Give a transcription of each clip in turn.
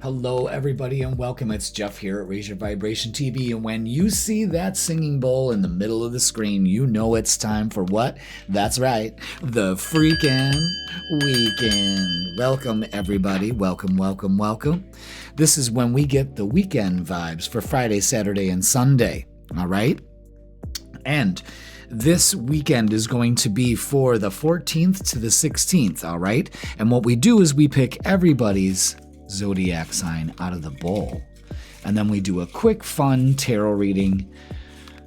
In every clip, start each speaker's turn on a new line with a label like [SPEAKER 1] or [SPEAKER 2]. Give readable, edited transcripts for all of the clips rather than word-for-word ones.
[SPEAKER 1] Hello, everybody, and welcome. It's Jeff here at Raise Your Vibration TV, and when you see that singing bowl in the middle of the screen, you know it's time for what? That's right, the Freakin Weekend. Welcome, everybody. Welcome, welcome, welcome. This is when we get the weekend vibes for Friday, Saturday, and Sunday, all right? And this weekend is going to be for the 14th to the 16th, all right? And what we do is we pick everybody's zodiac sign out of the bowl, and then we do a quick fun tarot reading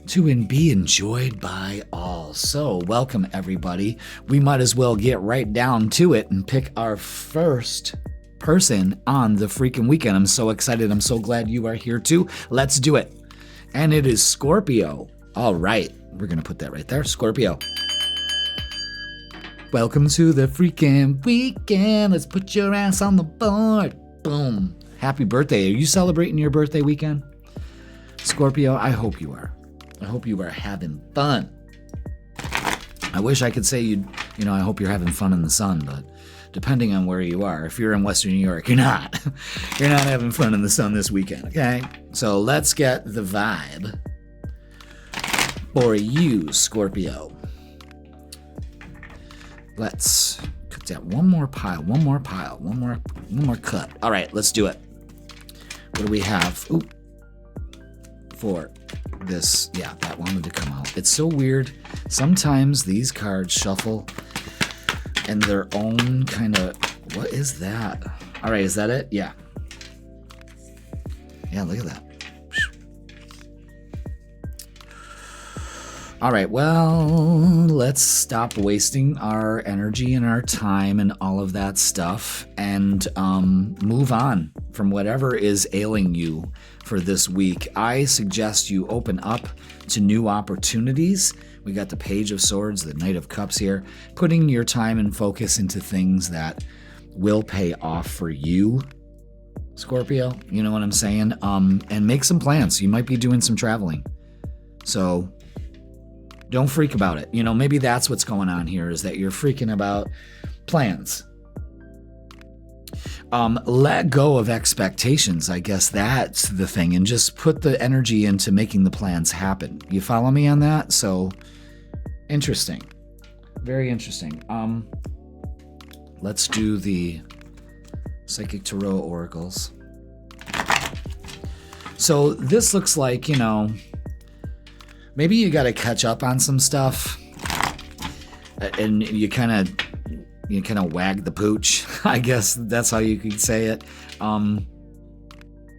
[SPEAKER 1] to be enjoyed by all. So welcome, everybody. We might as well get right down to it and pick our first person on the Freakin Weekend. I'm so excited. I'm so glad you are here too. Let's do it. And it is Scorpio. All right, we're gonna put that right there. Scorpio, welcome to the Freakin Weekend. Let's put your ass on the board. Boom. Happy birthday. Are you celebrating your birthday weekend? Scorpio, I hope you are. I hope you are having fun. I wish I could say I hope you're having fun in the sun, but depending on where you are, if you're in Western New York, you're not. You're not having fun in the sun this weekend, okay? So let's get the vibe for you, Scorpio. Let's cut that one more cut. All right, let's do it. What do we have? Ooh, for this, yeah, that wanted to come out. It's so weird. Sometimes these cards shuffle in their own kind of, what is that? All right, is that it? Yeah. Yeah, look at that. All right, well, let's stop wasting our energy and our time and all of that stuff and move on from whatever is ailing you for this week. I suggest you open up to new opportunities. We got the Page of Swords, the Knight of Cups here, putting your time and focus into things that will pay off for you, Scorpio. You know what I'm saying? And make some plans. You might be doing some traveling. So don't freak about it. Maybe that's what's going on here, is that you're freaking about plans. Let go of expectations. I guess that's the thing. And just put the energy into making the plans happen. You follow me on that? So interesting. Very interesting. Let's do the Psychic Tarot Oracles. So this looks like, maybe you got to catch up on some stuff, and you kind of wag the pooch. I guess that's how you could say it.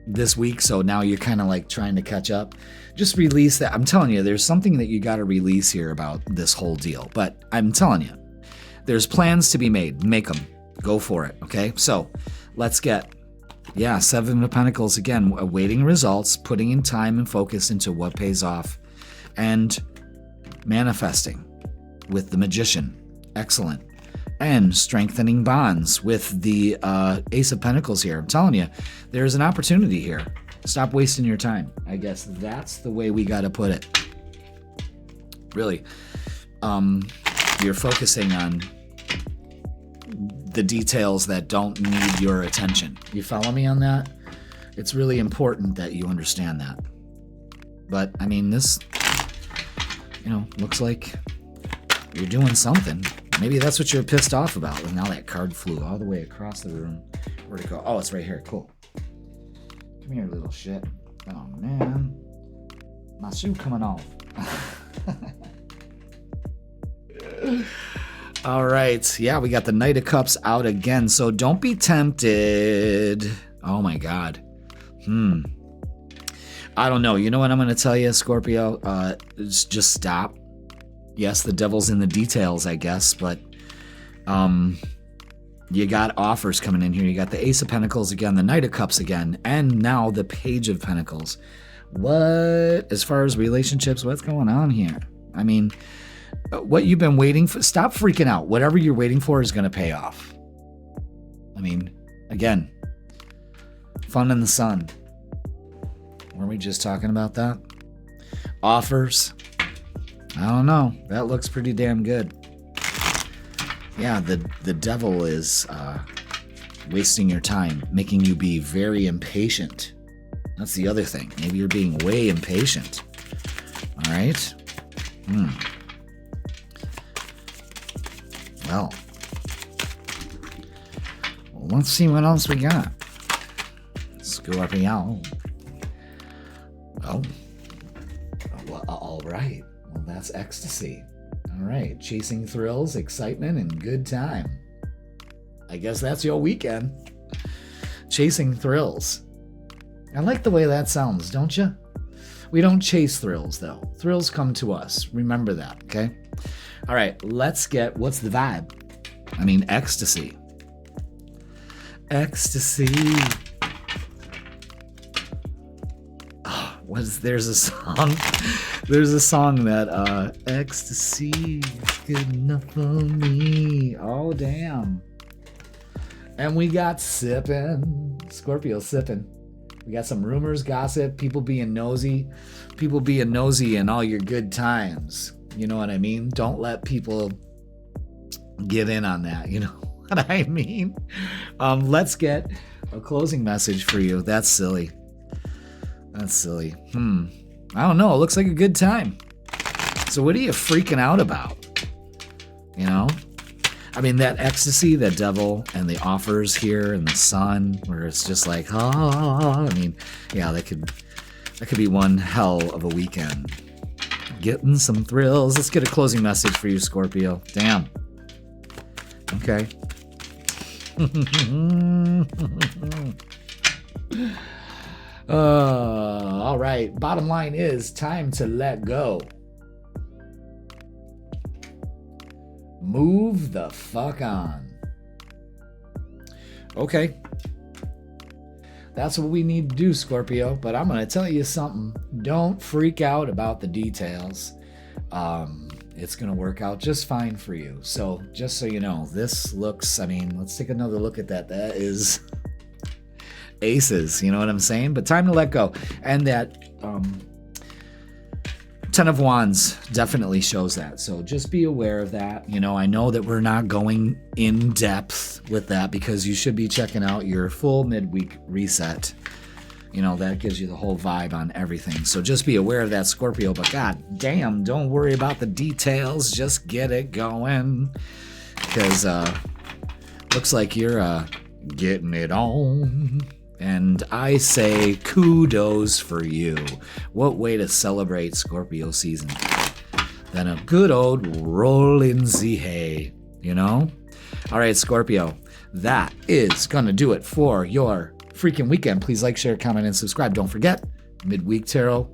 [SPEAKER 1] This week, so now you're kind of like trying to catch up. Just release that. I'm telling you, there's something that you got to release here about this whole deal. But I'm telling you, there's plans to be made. Make them. Go for it. Okay. So let's get. Yeah, Seven of Pentacles again. Awaiting results, putting in time and focus into what pays off. And manifesting with the Magician. Excellent. And strengthening bonds with the Ace of Pentacles here. I'm telling you, there's an opportunity here. Stop wasting your time. I guess that's the way we got to put it. Really. You're focusing on the details that don't need your attention. You follow me on that? It's really important that you understand that. But, I mean, this looks like you're doing something. Maybe that's what you're pissed off about. And now that card flew all the way across the room. Where'd it go? Oh, it's right here. Cool. Come here, little shit. Oh, man. My shoe coming off. All right. Yeah, we got the Knight of Cups out again. So don't be tempted. Oh, my God. I don't know. You know what I'm going to tell you, Scorpio? Just stop. Yes, the devil's in the details, I guess, but you got offers coming in here. You got the Ace of Pentacles again, the Knight of Cups again, and now the Page of Pentacles. What, as far as relationships, what's going on here? I mean, what you've been waiting for, stop freaking out. Whatever you're waiting for is going to pay off. I mean, again, fun in the sun. Weren't we just talking about that? Offers. I don't know. That looks pretty damn good. Yeah, the devil is wasting your time, making you be very impatient. That's the other thing. Maybe you're being way impatient. All right? Well, let's see what else we got. Scorpio. Oh. Well, all right. Well, that's ecstasy. All right. Chasing thrills, excitement, and good time. I guess that's your weekend. Chasing thrills. I like the way that sounds, don't you? We don't chase thrills, though. Thrills come to us. Remember that, okay? All right, let's get, what's the vibe? I mean, ecstasy. Ecstasy. Oh, there's a song. There's a song that, ecstasy is good enough for me. Oh, damn. And we got sipping. Scorpio sipping. We got some rumors, gossip, people being nosy in all your good times. You know what I mean? Don't let people get in on that. You know what I mean? Let's get a closing message for you. That's silly. That's silly. I don't know. It looks like a good time. So what are you freaking out about? You know? I mean, that ecstasy, that devil, and the offers here and the sun, where it's just like, I mean, yeah, that could be one hell of a weekend. Getting some thrills. Let's get a closing message for you, Scorpio. Damn. Okay. All right. Bottom line is time to let go. Move the fuck on. Okay. That's what we need to do, Scorpio. But I'm going to tell you something. Don't freak out about the details. It's going to work out just fine for you. So just so you know, this looks, I mean, let's take another look at that. That is aces. You know what I'm saying? But time to let go. And that Ten of Wands definitely shows that. So just be aware of that. You know, I know that we're not going in depth with that because you should be checking out your full midweek reset. You know, that gives you the whole vibe on everything. So just be aware of that, Scorpio. But god damn, don't worry about the details. Just get it going. Because looks like you're getting it on. And I say kudos for you. What way to celebrate Scorpio season than a good old roll in the hay, you know? All right, Scorpio, that is going to do it for your freaking weekend. Please like, share, comment, and subscribe. Don't forget, Midweek Tarot,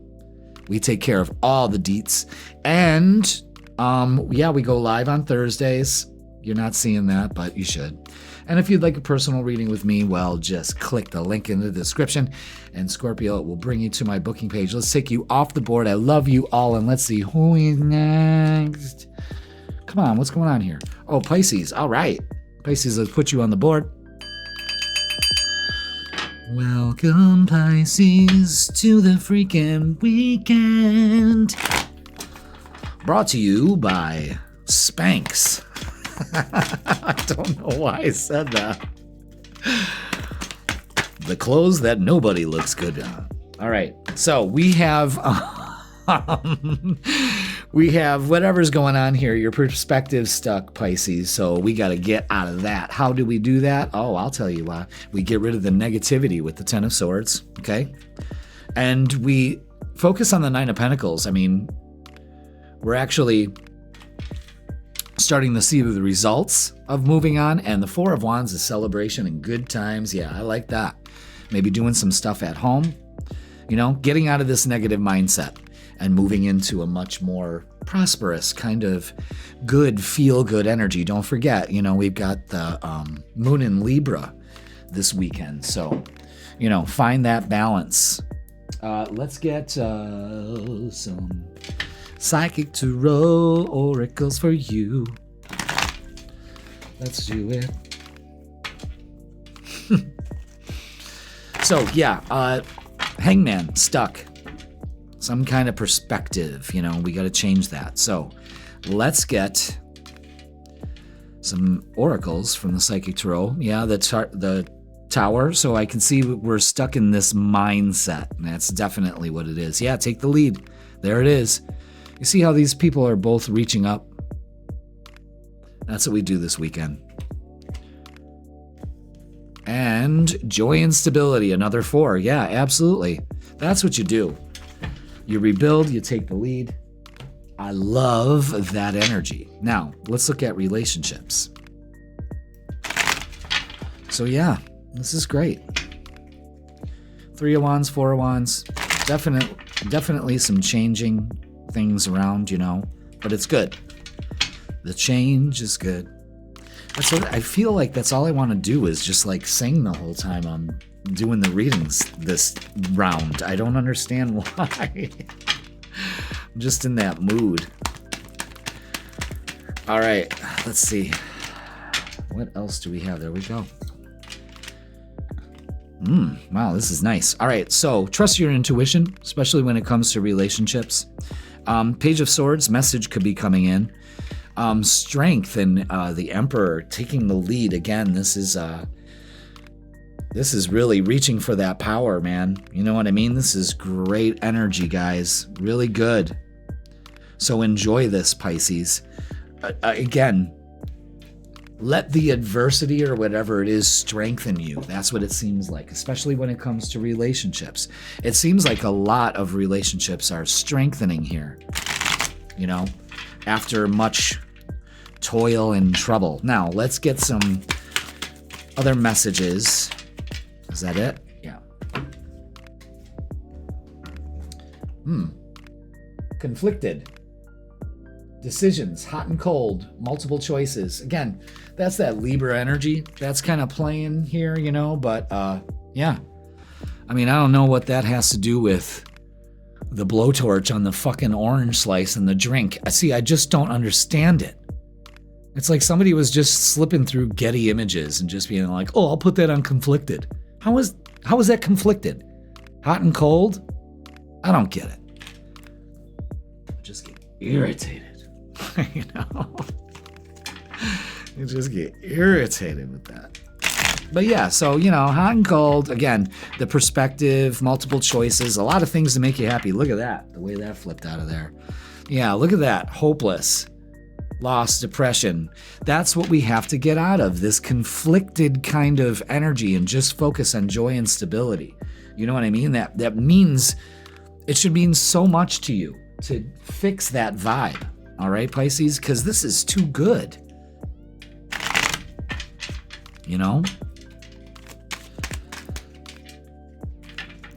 [SPEAKER 1] we take care of all the deets. And, yeah, we go live on Thursdays. You're not seeing that, but you should. And if you'd like a personal reading with me, well, just click the link in the description. And Scorpio, it will bring you to my booking page. Let's take you off the board. I love you all. And let's see who is next. Come on, what's going on here? Oh, Pisces. All right. Pisces, let's put you on the board. Welcome, Pisces, to the freaking weekend. Brought to you by Spanx. I don't know why I said that. The clothes that nobody looks good on. All right, so we have whatever's going on here. Your perspective stuck, Pisces. So we got to get out of that. How do we do that? Oh, I'll tell you why. We get rid of the negativity with the Ten of Swords, okay? And we focus on the Nine of Pentacles. I mean, we're actually starting to see the results of moving on, and the Four of Wands is celebration and good times. Yeah, I like that. Maybe doing some stuff at home, you know, getting out of this negative mindset and moving into a much more prosperous kind of good, feel-good energy. Don't forget, you know, we've got the moon in Libra this weekend, so, you know, find that balance. Let's get some Psychic Tarot oracles for you. Let's do it. So, yeah, Hangman, stuck. Some kind of perspective, you know, we got to change that. So, let's get some oracles from the Psychic Tarot. Yeah, the Tower. So I can see we're stuck in this mindset. And that's definitely what it is. Yeah, take the lead. There it is. You see how these people are both reaching up? That's what we do this weekend. And joy and stability, another 4. Yeah, absolutely. That's what you do. You rebuild, you take the lead. I love that energy. Now, let's look at relationships. So yeah, this is great. 3 of Wands, 4 of Wands. Definitely some changing things around, but it's good. The change is good. That's what I feel like. That's all I want to do is just like sing the whole time I'm doing the readings this round. I don't understand why. I'm just in that mood. All right, let's see. What else do we have? There we go. Wow, this is nice. All right, so trust your intuition, especially when it comes to relationships. Page of Swords, message could be coming in. Strength and the Emperor taking the lead again. This is really reaching for that power, man. You know what I mean? This is great energy, guys. Really good. So enjoy this, Pisces. Again, let the adversity or whatever it is strengthen you. That's what it seems like, especially when it comes to relationships. It seems like a lot of relationships are strengthening here, after much toil and trouble. Now, let's get some other messages. Is that it? Yeah. Conflicted. Decisions, hot and cold, multiple choices. Again, that's that Libra energy. That's kind of playing here, but yeah. I mean, I don't know what that has to do with the blowtorch on the fucking orange slice and the drink. I just don't understand it. It's like somebody was just slipping through Getty Images and just being like, oh, I'll put that on conflicted. How is that conflicted? Hot and cold? I don't get it. I just get irritated. You just get irritated with that. But yeah, so, hot and cold, again, the perspective, multiple choices, a lot of things to make you happy. Look at that, the way that flipped out of there. Yeah, look at that, hopeless, loss, depression. That's what we have to get out of, this conflicted kind of energy, and just focus on joy and stability. You know what I mean? That means, it should mean so much to you to fix that vibe. All right, Pisces, because this is too good.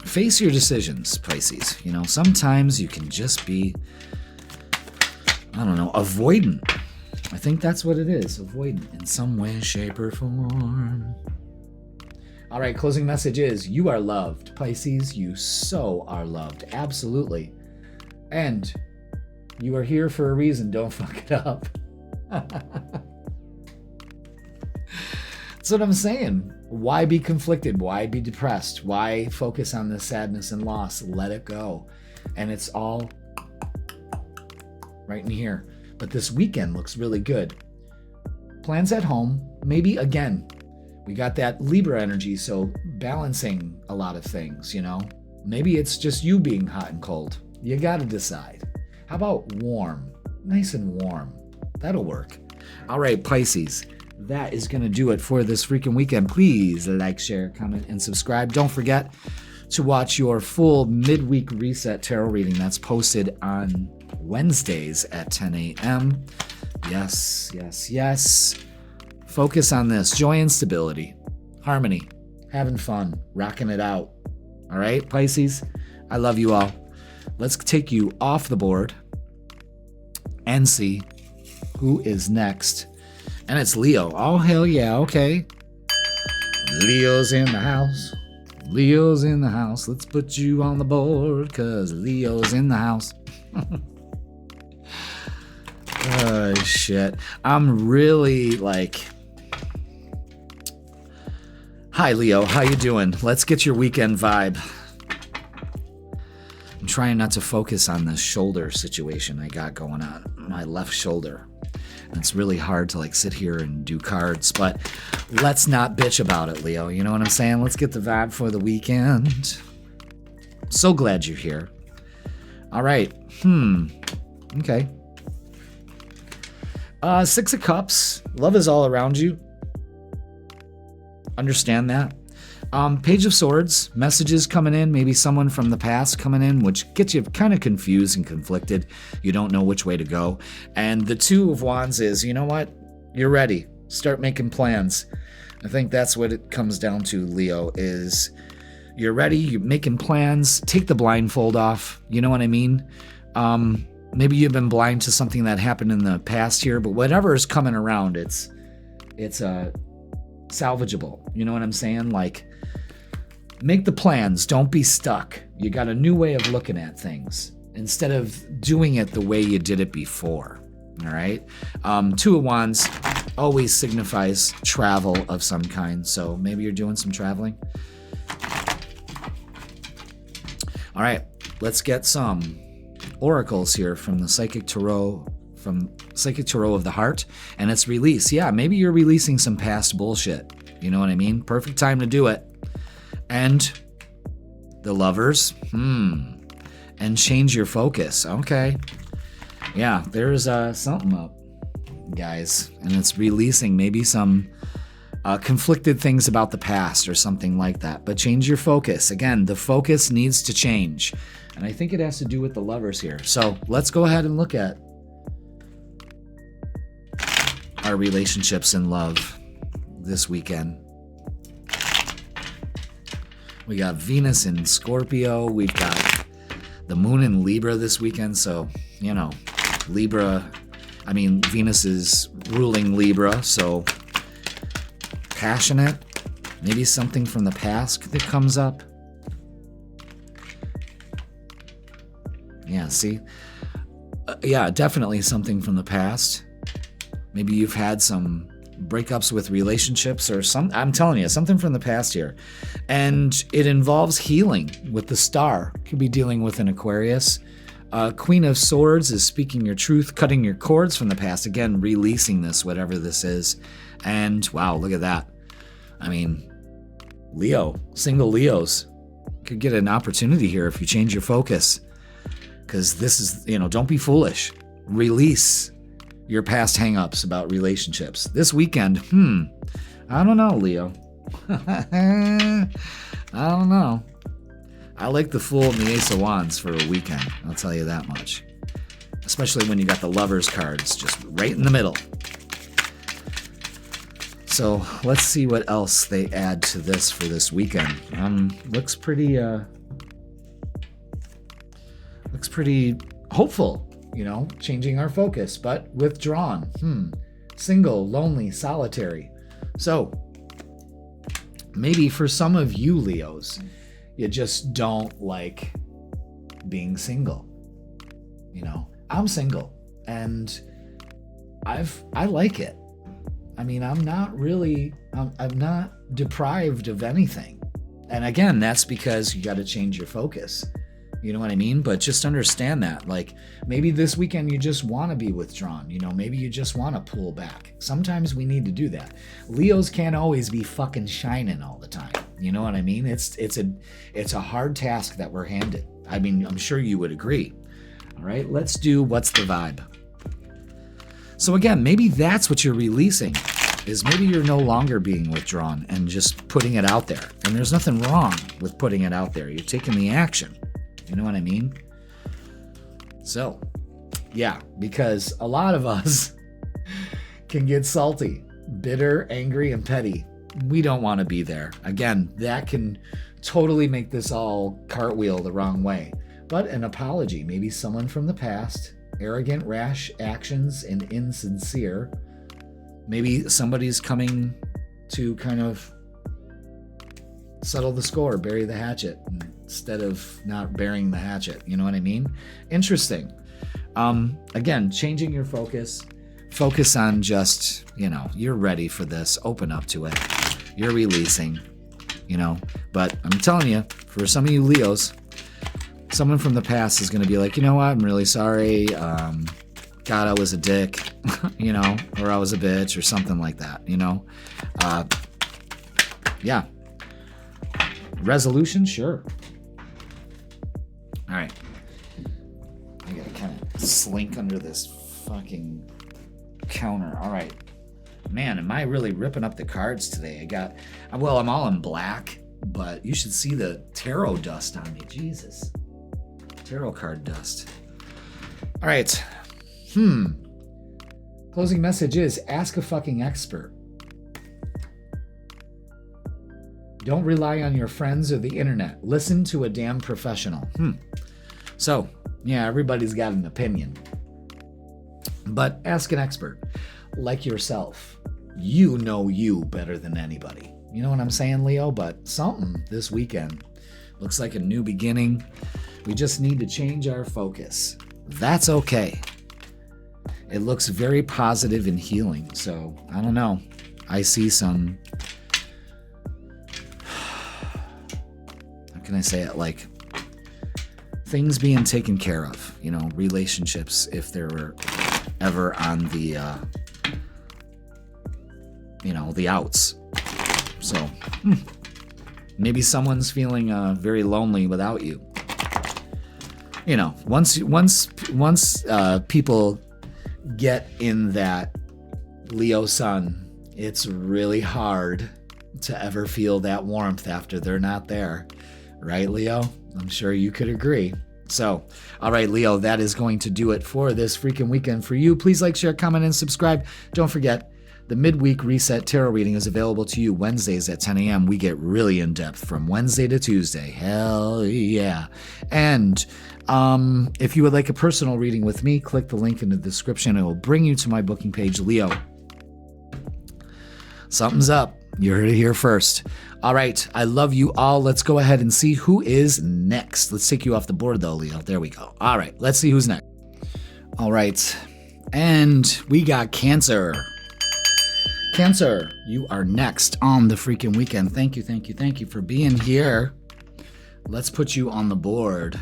[SPEAKER 1] Face your decisions, Pisces. Sometimes you can just be, avoidant. I think that's what it is, avoidant in some way, shape, or form. All right, closing message is, you are loved, Pisces. You so are loved, absolutely. And you are here for a reason. Don't fuck it up. That's what I'm saying. Why be conflicted? Why be depressed? Why focus on the sadness and loss? Let it go. And it's all right in here. But this weekend looks really good. Plans at home. Maybe, again, we got that Libra energy, so balancing a lot of things, Maybe it's just you being hot and cold. You got to decide. How about warm? Nice and warm. That'll work. All right, Pisces, that is going to do it for this freaking weekend. Please like, share, comment, and subscribe. Don't forget to watch your full midweek reset tarot reading that's posted on Wednesdays at 10 a.m. Yes, yes, yes. Focus on this. Joy and stability. Harmony. Having fun. Rocking it out. All right, Pisces? I love you all. Let's take you off the board and see who is next. And it's Leo. Oh, hell yeah. Okay. Leo's in the house. Leo's in the house. Let's put you on the board because Leo's in the house. Oh, shit. I'm really like... Hi, Leo. How you doing? Let's get your weekend vibe. I'm trying not to focus on this shoulder situation I got going on. My left shoulder. It's really hard to like sit here and do cards, but let's not bitch about it, Leo. You know what I'm saying? Let's get the vibe for the weekend. So glad you're here. All right. Okay. Six of Cups. Love is all around you. Understand that. Page of Swords. Messages coming in. Maybe someone from the past coming in, which gets you kind of confused and conflicted. You don't know which way to go. And the Two of Wands is, you know what? You're ready. Start making plans. I think that's what it comes down to, Leo, is you're ready. You're making plans. Take the blindfold off. You know what I mean? Maybe you've been blind to something that happened in the past here, but whatever is coming around, it's salvageable. You know what I'm saying? Like, make the plans. Don't be stuck. You got a new way of looking at things instead of doing it the way you did it before. All right. Two of Wands always signifies travel of some kind. So maybe you're doing some traveling. All right. Let's get some oracles here from the Psychic Tarot, of the Heart, and it's release. Yeah, maybe you're releasing some past bullshit. You know what I mean? Perfect time to do it. And the Lovers, and change your focus. Okay. Yeah, there's something up, guys, and it's releasing maybe some conflicted things about the past or something like that. But change your focus. Again, the focus needs to change. And I think it has to do with the Lovers here. So let's go ahead and look at our relationships in love this weekend. We got Venus in Scorpio. We've got the Moon in Libra this weekend. So, you know, Venus is ruling Libra. So passionate. Maybe something from the past that comes up. Yeah, see? Yeah, definitely something from the past. Maybe you've had some breakups with relationships or I'm telling you, something from the past here. And it involves healing with the Star. Could be dealing with an Aquarius. Queen of Swords is speaking your truth, cutting your cords from the past. Again, releasing this, whatever this is. And wow, look at that. I mean, Leo, single Leos could get an opportunity here if you change your focus. Because this is, don't be foolish. Release your past hang-ups about relationships. This weekend, I don't know, Leo. I don't know. I like the Fool and the Ace of Wands for a weekend, I'll tell you that much. Especially when you got the Lovers cards just right in the middle. So let's see what else they add to this for this weekend. Looks pretty hopeful, changing our focus, but withdrawn. Single, lonely, solitary. So maybe for some of you Leos, you just don't like being single. I'm single and I like it. I'm not deprived of anything. And again, that's because you got to change your focus. You know what I mean? But just understand that, like, maybe this weekend you just want to be withdrawn. Maybe you just want to pull back. Sometimes we need to do that. Leos can't always be fucking shining all the time. You know what I mean? It's a hard task that we're handed. I'm sure you would agree. All right, let's do what's the vibe. So again, maybe that's what you're releasing, is maybe you're no longer being withdrawn and just putting it out there. And there's nothing wrong with putting it out there. You're taking the action. You know what I mean? So, yeah, because a lot of us can get salty, bitter, angry, and petty. We don't want to be there. Again, that can totally make this all cartwheel the wrong way. But an apology, maybe someone from the past, arrogant, rash actions, and insincere. Maybe somebody's coming to kind of settle the score, bury the hatchet, instead of not burying the hatchet. You know what I mean? Interesting. Again, changing your focus. Focus on just, you're ready for this. Open up to it. You're releasing, But I'm telling you, for some of you Leos, someone from the past is going to be like, you know what? I'm really sorry. Can God, I was a dick, you know, or I was a bitch or something like that, you know. Yeah. Resolution? Sure. All right. I gotta kind of slink under this fucking counter. All right. Man, am I really ripping up the cards today? I'm all in black, but you should see the tarot dust on me. Jesus. Tarot card dust. All right. Closing message is, ask a fucking expert. Don't rely on your friends or the internet. Listen to a damn professional. So, yeah, everybody's got an opinion. But ask an expert. Like yourself. You know you better than anybody. You know what I'm saying, Leo? But something this weekend looks like a new beginning. We just need to change our focus. That's okay. It looks very positive and healing. So, I don't know. I see some... How can I say it? Like, things being taken care of. You know, relationships, if they were ever on the, the outs. So, maybe someone's feeling very lonely without you. You know, once people get in that Leo sun, it's really hard to ever feel that warmth after they're not there. Right, Leo? I'm sure you could agree. So, all right, Leo, that is going to do it for this freaking weekend for you. Please like, share, comment, and subscribe. Don't forget, the midweek reset tarot reading is available to you Wednesdays at 10 a.m. We get really in-depth from Wednesday to Tuesday. Hell yeah. And if you would like a personal reading with me, click the link in the description. It will bring you to my booking page. Leo, something's up. You heard it here first. All right. I love you all. Let's go ahead and see who is next. Let's take you off the board, though, Leo. There we go. All right. Let's see who's next. All right. And we got Cancer. Cancer, you are next on the freaking weekend. Thank you for being here. Let's put you on the board.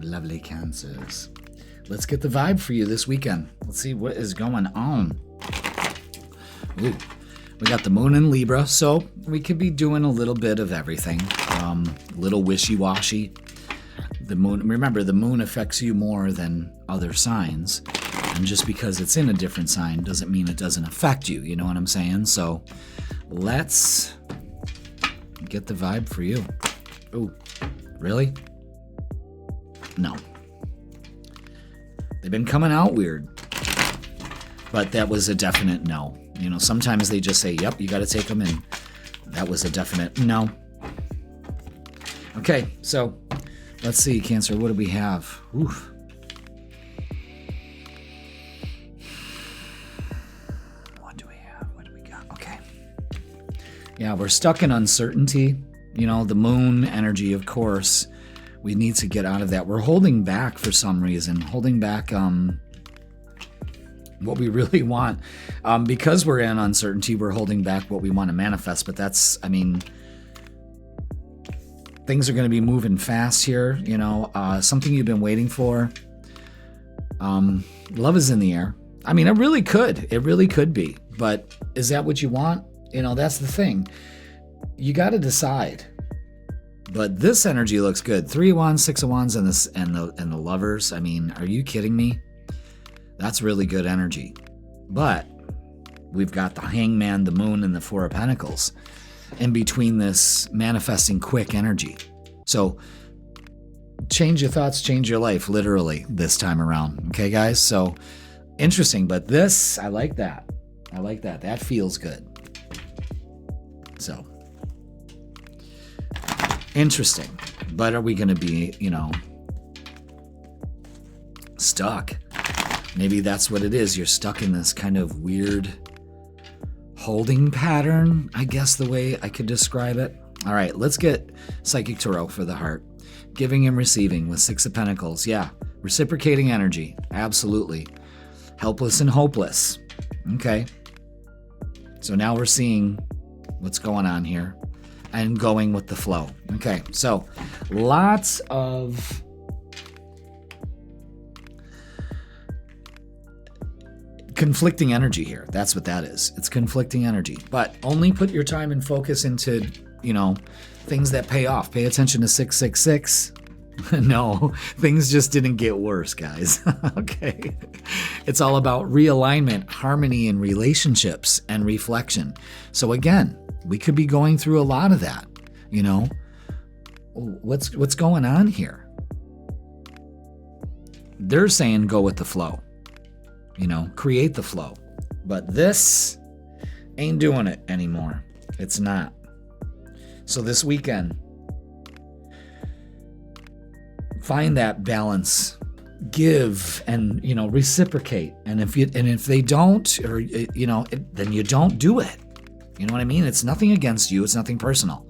[SPEAKER 1] Lovely Cancers. Let's get the vibe for you this weekend. Let's see what is going on. Ooh, we got the moon in Libra, so we could be doing a little bit of everything. A little wishy-washy. The moon, remember, the moon affects you more than other signs. And just because it's in a different sign doesn't mean it doesn't affect you. You know what I'm saying? So let's get the vibe for you. Oh, really? No. They've been coming out weird. But that was a definite no. You know, sometimes they just say, yep, you got to take them in. That was a definite no. Okay, so let's see, Cancer, what do we have? Oof. Yeah, we're stuck in uncertainty. You know, the moon energy, of course, we need to get out of that. We're holding back for some reason, holding back what we really want. Because we're in uncertainty, we're holding back what we want to manifest. But that's, I mean, things are going to be moving fast here. You know, something you've been waiting for. Love is in the air. I mean, it really could be. But is that what you want? You know, that's the thing. You got to decide. But this energy looks good. 3 of Wands, 6 of Wands, and the Lovers. I mean, are you kidding me? That's really good energy. But we've got the Hangman, the Moon, and the 4 of Pentacles in between this manifesting quick energy. So change your thoughts, change your life, literally, this time around. Okay, guys? So interesting. But this, I like that. I like that. That feels good. So, interesting. But are we going to be, you know, stuck? Maybe that's what it is. You're stuck in this kind of weird holding pattern, I guess the way I could describe it. All right, let's get Psychic Tarot for the heart. Giving and receiving with 6 of Pentacles. Yeah, reciprocating energy. Absolutely. Helpless and hopeless. Okay. So now we're seeing what's going on here and going with the flow. Okay, so lots of conflicting energy here. That's what that is. It's conflicting energy. But only put your time and focus into, things that pay off. Pay attention to 666. No, things just didn't get worse, guys. Okay. It's all about realignment, harmony in relationships, and reflection. So again, we could be going through a lot of that. What's going on here? They're saying go with the flow. Create the flow. But this ain't doing it anymore. It's not. So this weekend, find that balance, give and, reciprocate. And if they don't, or, then you don't do it. You know what I mean? It's nothing against you. It's nothing personal.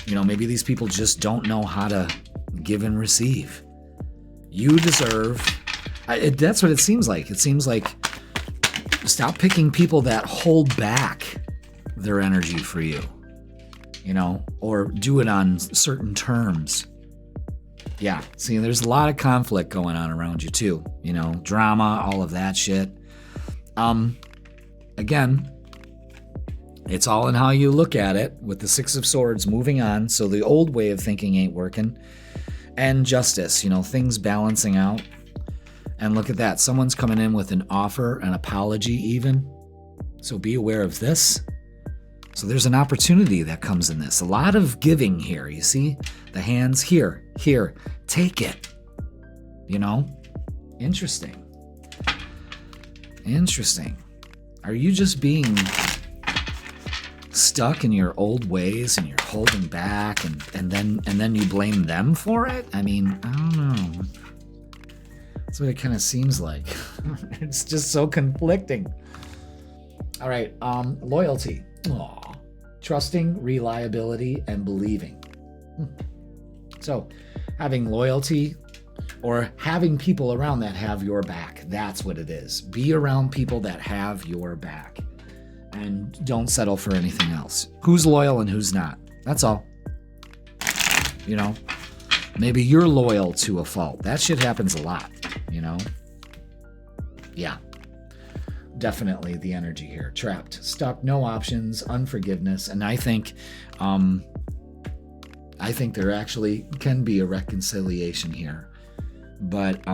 [SPEAKER 1] Maybe these people just don't know how to give and receive. You deserve. That's what it seems like. It seems like stop picking people that hold back their energy for you, or do it on certain terms. Yeah, see, there's a lot of conflict going on around you too, drama, all of that shit. Again, it's all in how you look at it with the Six of Swords moving on. So the old way of thinking ain't working. And justice, things balancing out. And look at that. Someone's coming in with an offer, an apology even. So be aware of this. So there's an opportunity that comes in this. A lot of giving here. You see the hands here. Take it. Interesting. Are you just being stuck in your old ways and you're holding back and then you blame them for it? I mean, I don't know. That's what it kind of seems like. It's just so conflicting. All right, loyalty. Aww. Trusting, reliability, and believing. So having loyalty or having people around that have your back. That's what it is. Be around people that have your back. And don't settle for anything else. Who's loyal and who's not? That's all. Maybe you're loyal to a fault. That shit happens a lot, Yeah. Definitely the energy here. Trapped, stuck, no options, unforgiveness. And I think there actually can be a reconciliation here. But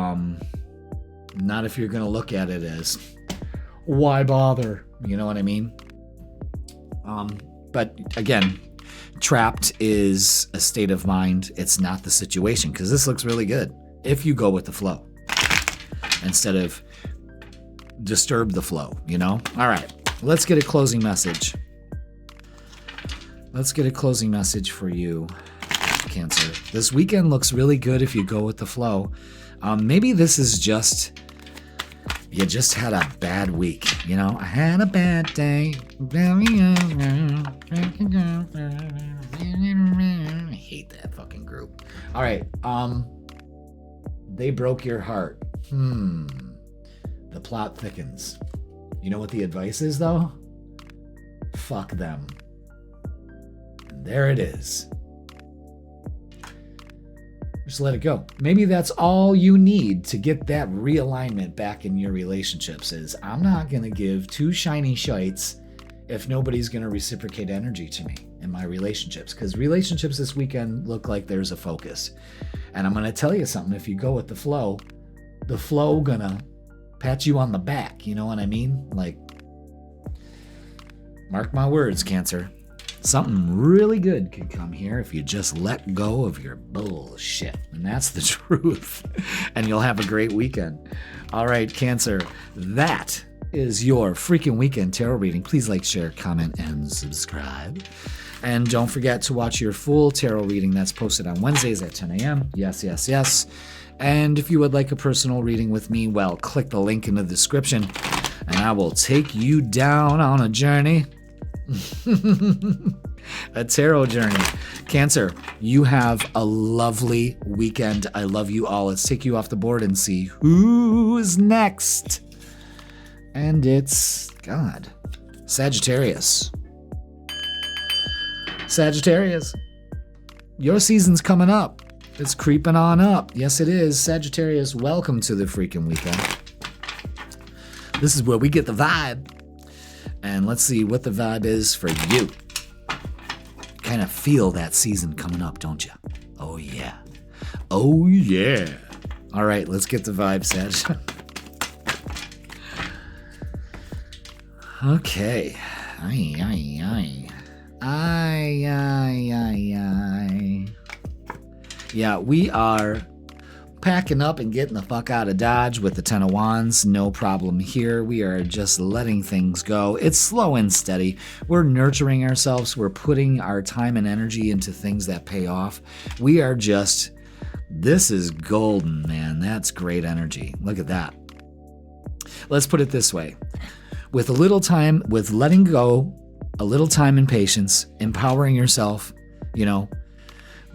[SPEAKER 1] not if you're going to look at it as, why bother? You know what I mean? But again, trapped is a state of mind. It's not the situation, because this looks really good if you go with the flow instead of disturb the flow, All right, let's get a closing message. Let's get a closing message for you, Cancer. This weekend looks really good if you go with the flow. Maybe this is just, you just had a bad week, I had a bad day. I hate that fucking group. All right, they broke your heart. The plot thickens. You know what the advice is, though? Fuck them. And there it is. Just let it go. Maybe that's all you need to get that realignment back in your relationships is, I'm not going to give two shiny shites if nobody's going to reciprocate energy to me in my relationships. Because relationships this weekend look like there's a focus. And I'm going to tell you something. If you go with the flow gonna pat you on the back, you know what I mean? Like, mark my words, Cancer. Something really good could come here if you just let go of your bullshit. And that's the truth. And you'll have a great weekend. All right, Cancer, that is your Freakin Weekend Tarot Reading. Please like, share, comment, and subscribe. And don't forget to watch your full tarot reading that's posted on Wednesdays at 10 a.m. Yes. And if you would like a personal reading with me, well, click the link in the description and I will take you down on a journey. A tarot journey. Cancer, you have a lovely weekend. I love you all. Let's take you off the board and see who's next. And it's, Sagittarius. Sagittarius, your season's coming up. It's creeping on up. Yes, it is. Sagittarius, welcome to the Freakin Weekend. This is where we get the vibe. And let's see what the vibe is for you. Kind of feel that season coming up, don't you? Oh, yeah. Oh, yeah. All right, let's get the vibe, Sag. Okay. Aye, aye, aye. Aye, aye, aye, aye. Yeah, we are packing up and getting the fuck out of Dodge with the Ten of Wands. No problem here. We are just letting things go. It's slow and steady. We're nurturing ourselves. We're putting our time and energy into things that pay off. We are just, this is golden, man. That's great energy. Look at that. Let's put it this way. With a little time, with letting go, a little time and patience, empowering yourself,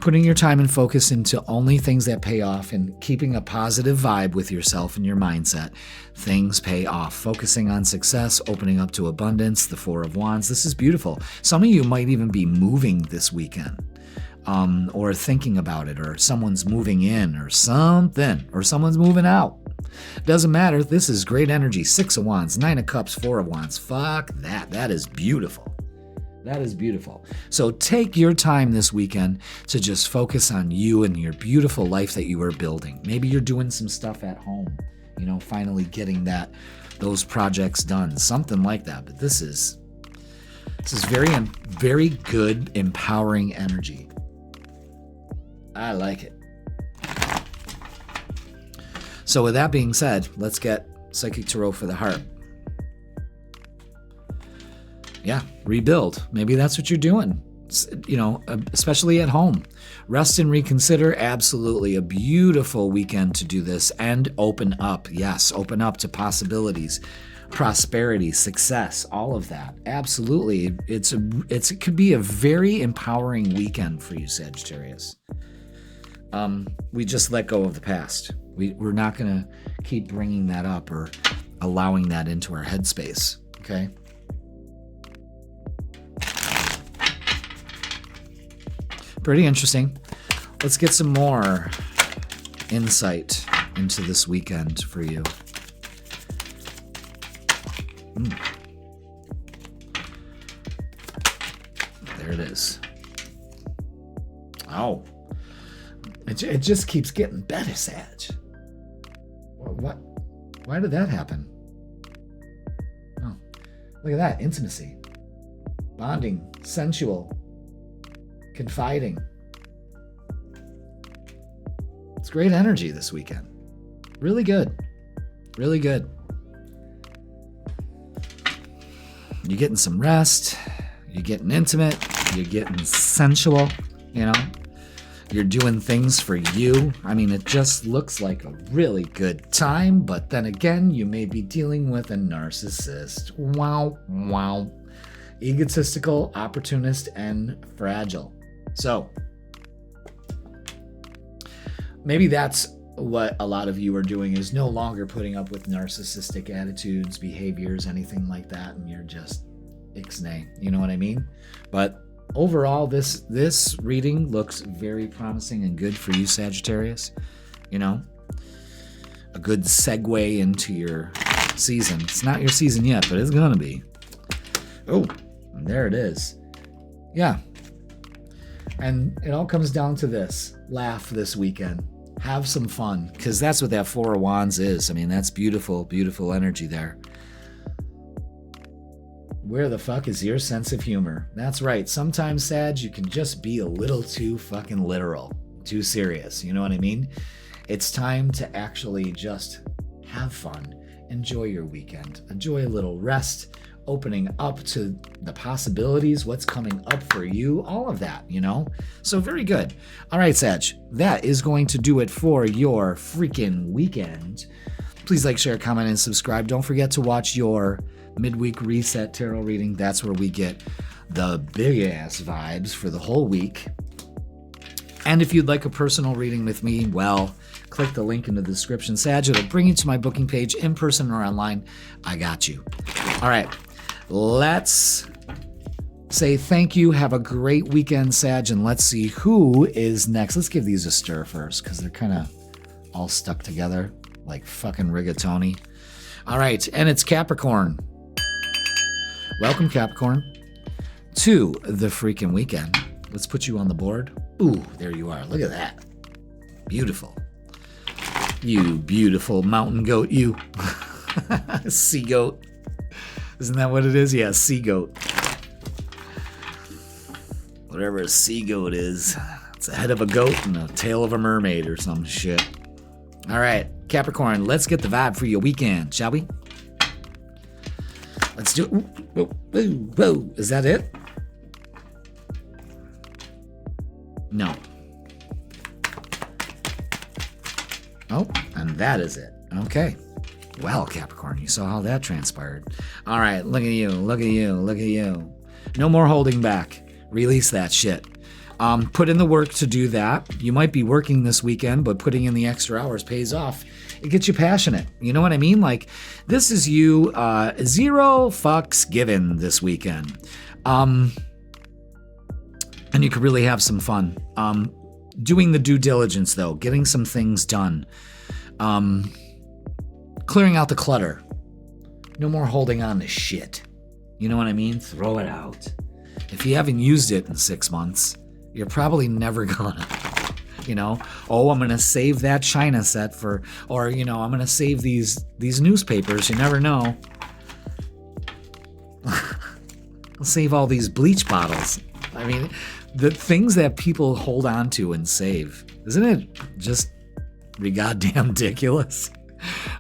[SPEAKER 1] putting your time and focus into only things that pay off and keeping a positive vibe with yourself and your mindset, things pay off. Focusing on success, opening up to abundance, the Four of Wands. This is beautiful. Some of you might even be moving this weekend, or thinking about it, or someone's moving in or something, or someone's moving out. Doesn't matter. This is great energy. Six of Wands, Nine of Cups, Four of Wands. Fuck that. That is beautiful. That is beautiful. So take your time this weekend to just focus on you and your beautiful life that you are building. Maybe you're doing some stuff at home, finally getting those projects done, something like that. But this is very, very good, empowering energy. I like it. So with that being said, let's get Psychic Tarot for the heart. Yeah, rebuild. Maybe that's what you're doing, especially at home. Rest and reconsider. Absolutely a beautiful weekend to do this and open up. Yes, open up to possibilities, prosperity, success, all of that. Absolutely. It could be a very empowering weekend for you, Sagittarius. We just let go of the past. We're not going to keep bringing that up or allowing that into our headspace, okay? Pretty interesting. Let's get some more insight into this weekend for you. There it is. Oh. It just keeps getting better, Sag. What? Why did that happen? Oh, look at that. Intimacy. Bonding. Sensual. Confiding. It's great energy this weekend. Really good. Really good. You're getting some rest. You're getting intimate. You're getting sensual, You're doing things for you. I mean, it just looks like a really good time, but then again, you may be dealing with a narcissist. Wow, wow. Egotistical, opportunist, and fragile. So, maybe that's what a lot of you are doing, is no longer putting up with narcissistic attitudes, behaviors, anything like that, and you're just ixnay. You know what I mean? But overall, this reading looks very promising and good for you, Sagittarius. A good segue into your season. It's not your season yet, but it's gonna be. Oh, there it is. Yeah. And it all comes down to this. Laugh this weekend. Have some fun, because that's what that Four of Wands is. I mean, that's beautiful, beautiful energy there. Where the fuck is your sense of humor? That's right. Sometimes, Sag, you can just be a little too fucking literal, too serious. You know what I mean? It's time to actually just have fun. Enjoy your weekend. Enjoy a little rest, opening up to the possibilities, what's coming up for you, all of that, So very good. All right, Sag, that is going to do it for your freaking weekend. Please like, share, comment, and subscribe. Don't forget to watch your midweek reset tarot reading. That's where we get the big ass vibes for the whole week. And if you'd like a personal reading with me, well, click the link in the description. Sag, it'll bring you to my booking page, in person or online. I got you. All right, let's say thank you. Have a great weekend, Sag, and let's see who is next. Let's give these a stir first, because they're kind of all stuck together like fucking rigatoni. All right, and it's Capricorn. Welcome, Capricorn, to the freaking weekend. Let's put you on the board. Ooh, there you are. Look at that. Beautiful. You beautiful mountain goat, you. Sea goat. Isn't that what it is? Yeah, sea goat. Whatever a sea goat is. It's the head of a goat and the tail of a mermaid or some shit. All right, Capricorn, let's get the vibe for your weekend, shall we? Let's do it. Whoa, whoa, whoa. Is that it? No. Oh, and that is it. Okay. Well, Capricorn, you saw how that transpired. All right, look at you, look at you, look at you. No more holding back. Release that shit. Put in the work to do that. You might be working this weekend, but putting in the extra hours pays off. It gets you passionate. You know what I mean? Like, this is you, 0 fucks given this weekend. And you could really have some fun. Doing the due diligence, though. Getting some things done. Clearing out the clutter. No more holding on to shit. You know what I mean? Throw it out. If you haven't used it in 6 months, you're probably never gonna. You know, oh, I'm gonna save that China set for, or you know, I'm gonna save these newspapers. You never know. I'll save all these bleach bottles. I mean, the things that people hold on to and save, isn't it just goddamn ridiculous?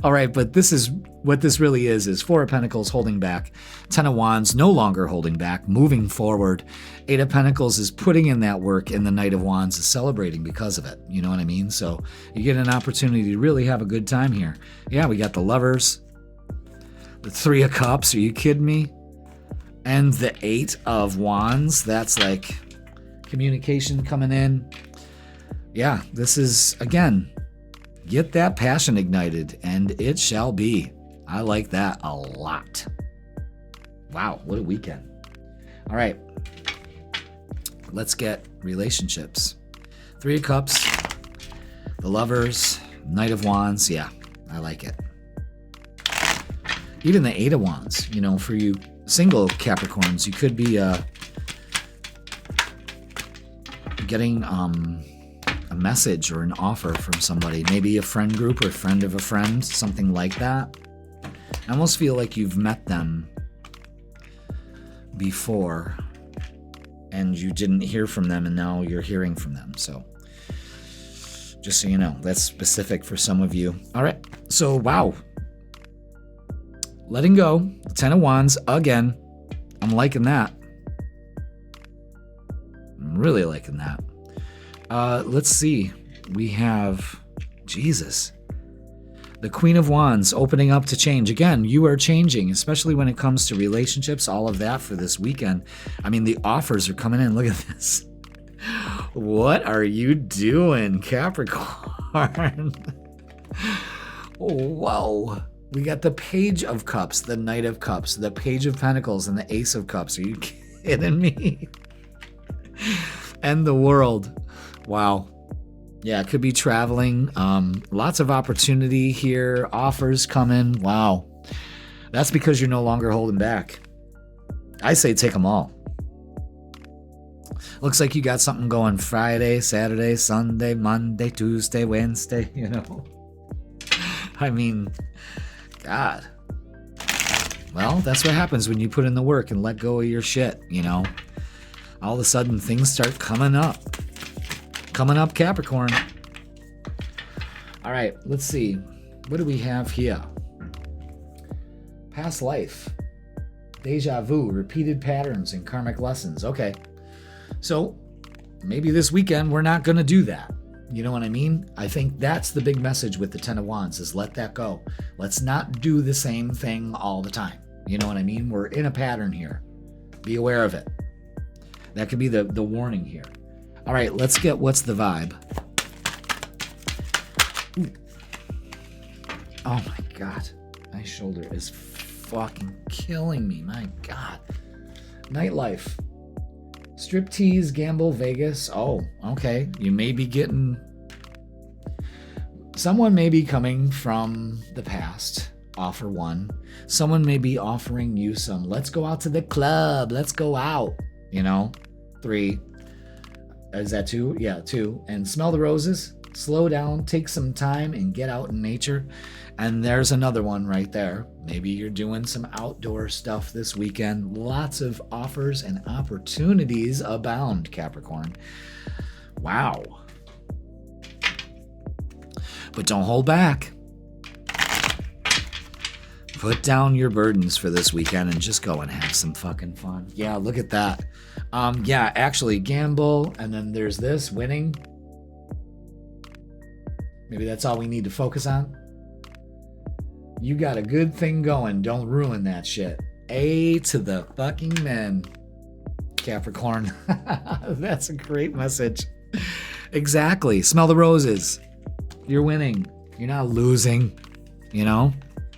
[SPEAKER 1] All right, but this is what this really is 4 of Pentacles holding back, 10 of Wands no longer holding back, moving forward. 8 of Pentacles is putting in that work, and the Knight of Wands is celebrating because of it. You know what I mean? So you get an opportunity to really have a good time here. Yeah, we got the Lovers, the 3 of Cups. Are you kidding me? And the 8 of Wands. That's like communication coming in. Yeah, this is, again, get that passion ignited, and it shall be. I like that a lot. Wow, what a weekend. All right, let's get relationships. 3 of Cups, the Lovers, Knight of Wands. Yeah, I like it. Even the 8 of Wands, you know, for you single Capricorns, you could be getting a message or an offer from somebody, maybe a friend group or friend of a friend, something like that. I almost feel like you've met them before and you didn't hear from them, and now you're hearing from them. So just so you know, that's specific for some of you. All right, so wow, letting go, 10 of Wands again. I'm liking that. I'm really liking that. Let's see. We have Jesus, the Queen of Wands, opening up to change. Again, you are changing, especially when it comes to relationships, all of that for this weekend. I mean, the offers are coming in. Look at this. What are you doing, Capricorn? Whoa. We got the Page of Cups, the Knight of Cups, the Page of Pentacles, and the Ace of Cups. Are you kidding me? And the World. Wow. Yeah, it could be traveling. Lots of opportunity here. Offers coming. Wow. That's because you're no longer holding back. I say take them all. Looks like you got something going Friday, Saturday, Sunday, Monday, Tuesday, Wednesday, you know. I mean, God. Well, that's what happens when you put in the work and let go of your shit, you know. All of a sudden, things start coming up. Coming up, Capricorn. All right, let's see. What do we have here? Past life. Deja vu, repeated patterns, and karmic lessons. Okay. So maybe this weekend we're not going to do that. You know what I mean? I think that's the big message with the 10 of Wands, is let that go. Let's not do the same thing all the time. You know what I mean? We're in a pattern here. Be aware of it. That could be the warning here. All right, let's get what's the vibe. Ooh. Oh my God. My shoulder is fucking killing me. My God. Nightlife. Striptease, gamble, Vegas. Oh, okay. You may be getting... Someone may be coming from the past offer one. Someone may be offering you some, let's go out to the club, let's go out, 3. Is that 2? Yeah, 2. And smell the roses, slow down, take some time and get out in nature. And there's another one right there. Maybe you're doing some outdoor stuff this weekend. Lots of offers and opportunities abound, Capricorn. Wow. But don't hold back. Put down your burdens for this weekend and just go and have some fucking fun. Yeah, look at that. Yeah, actually gamble. And then there's this, winning. Maybe that's all we need to focus on. You got a good thing going. Don't ruin that shit. A to the fucking men, Capricorn. That's a great message. Exactly. Smell the roses. You're winning. You're not losing.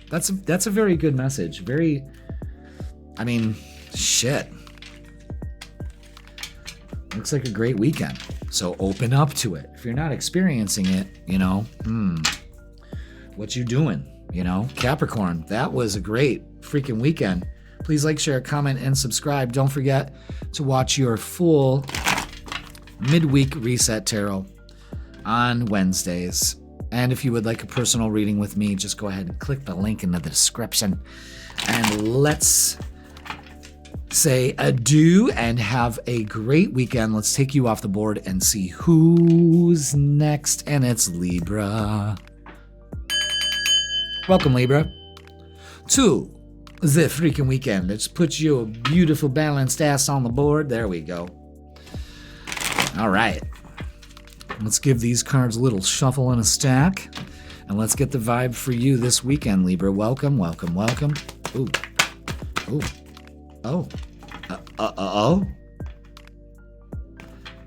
[SPEAKER 1] That's a very good message. Shit. Looks like a great weekend. So open up to it. If you're not experiencing it, what you doing? Capricorn, that was a great freaking weekend. Please like, share, comment, and subscribe. Don't forget to watch your full midweek reset tarot on Wednesdays. And if you would like a personal reading with me, just go ahead and click the link in the description. And let's say adieu and have a great weekend. Let's take you off the board and see who's next. And it's Libra. Welcome, Libra, to the freaking weekend. Let's put your beautiful balanced ass on the board. There we go. All right. Let's give these cards a little shuffle and a stack. And let's get the vibe for you this weekend, Libra. Welcome, welcome, welcome. Ooh. Ooh. Oh. Uh-oh.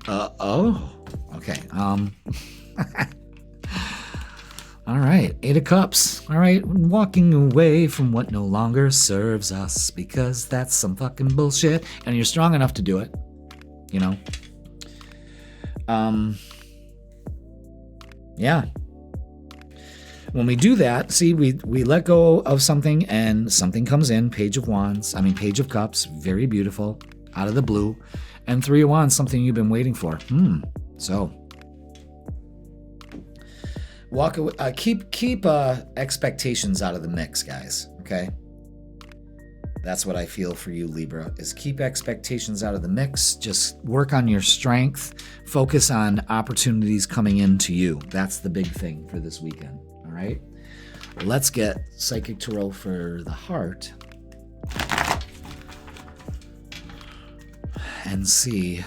[SPEAKER 1] Uh-oh. Okay. All right, 8 of Cups. All right, walking away from what no longer serves us because that's some fucking bullshit, and you're strong enough to do it, Yeah. When we do that, see, we let go of something and something comes in. Page of Cups, very beautiful, out of the blue, and 3 of Wands, something you've been waiting for. So. Walk away, keep expectations out of the mix, guys, okay? That's what I feel for you, Libra, is keep expectations out of the mix. Just work on your strength. Focus on opportunities coming into you. That's the big thing for this weekend, all right? Let's get Psychic Tarot for the heart and see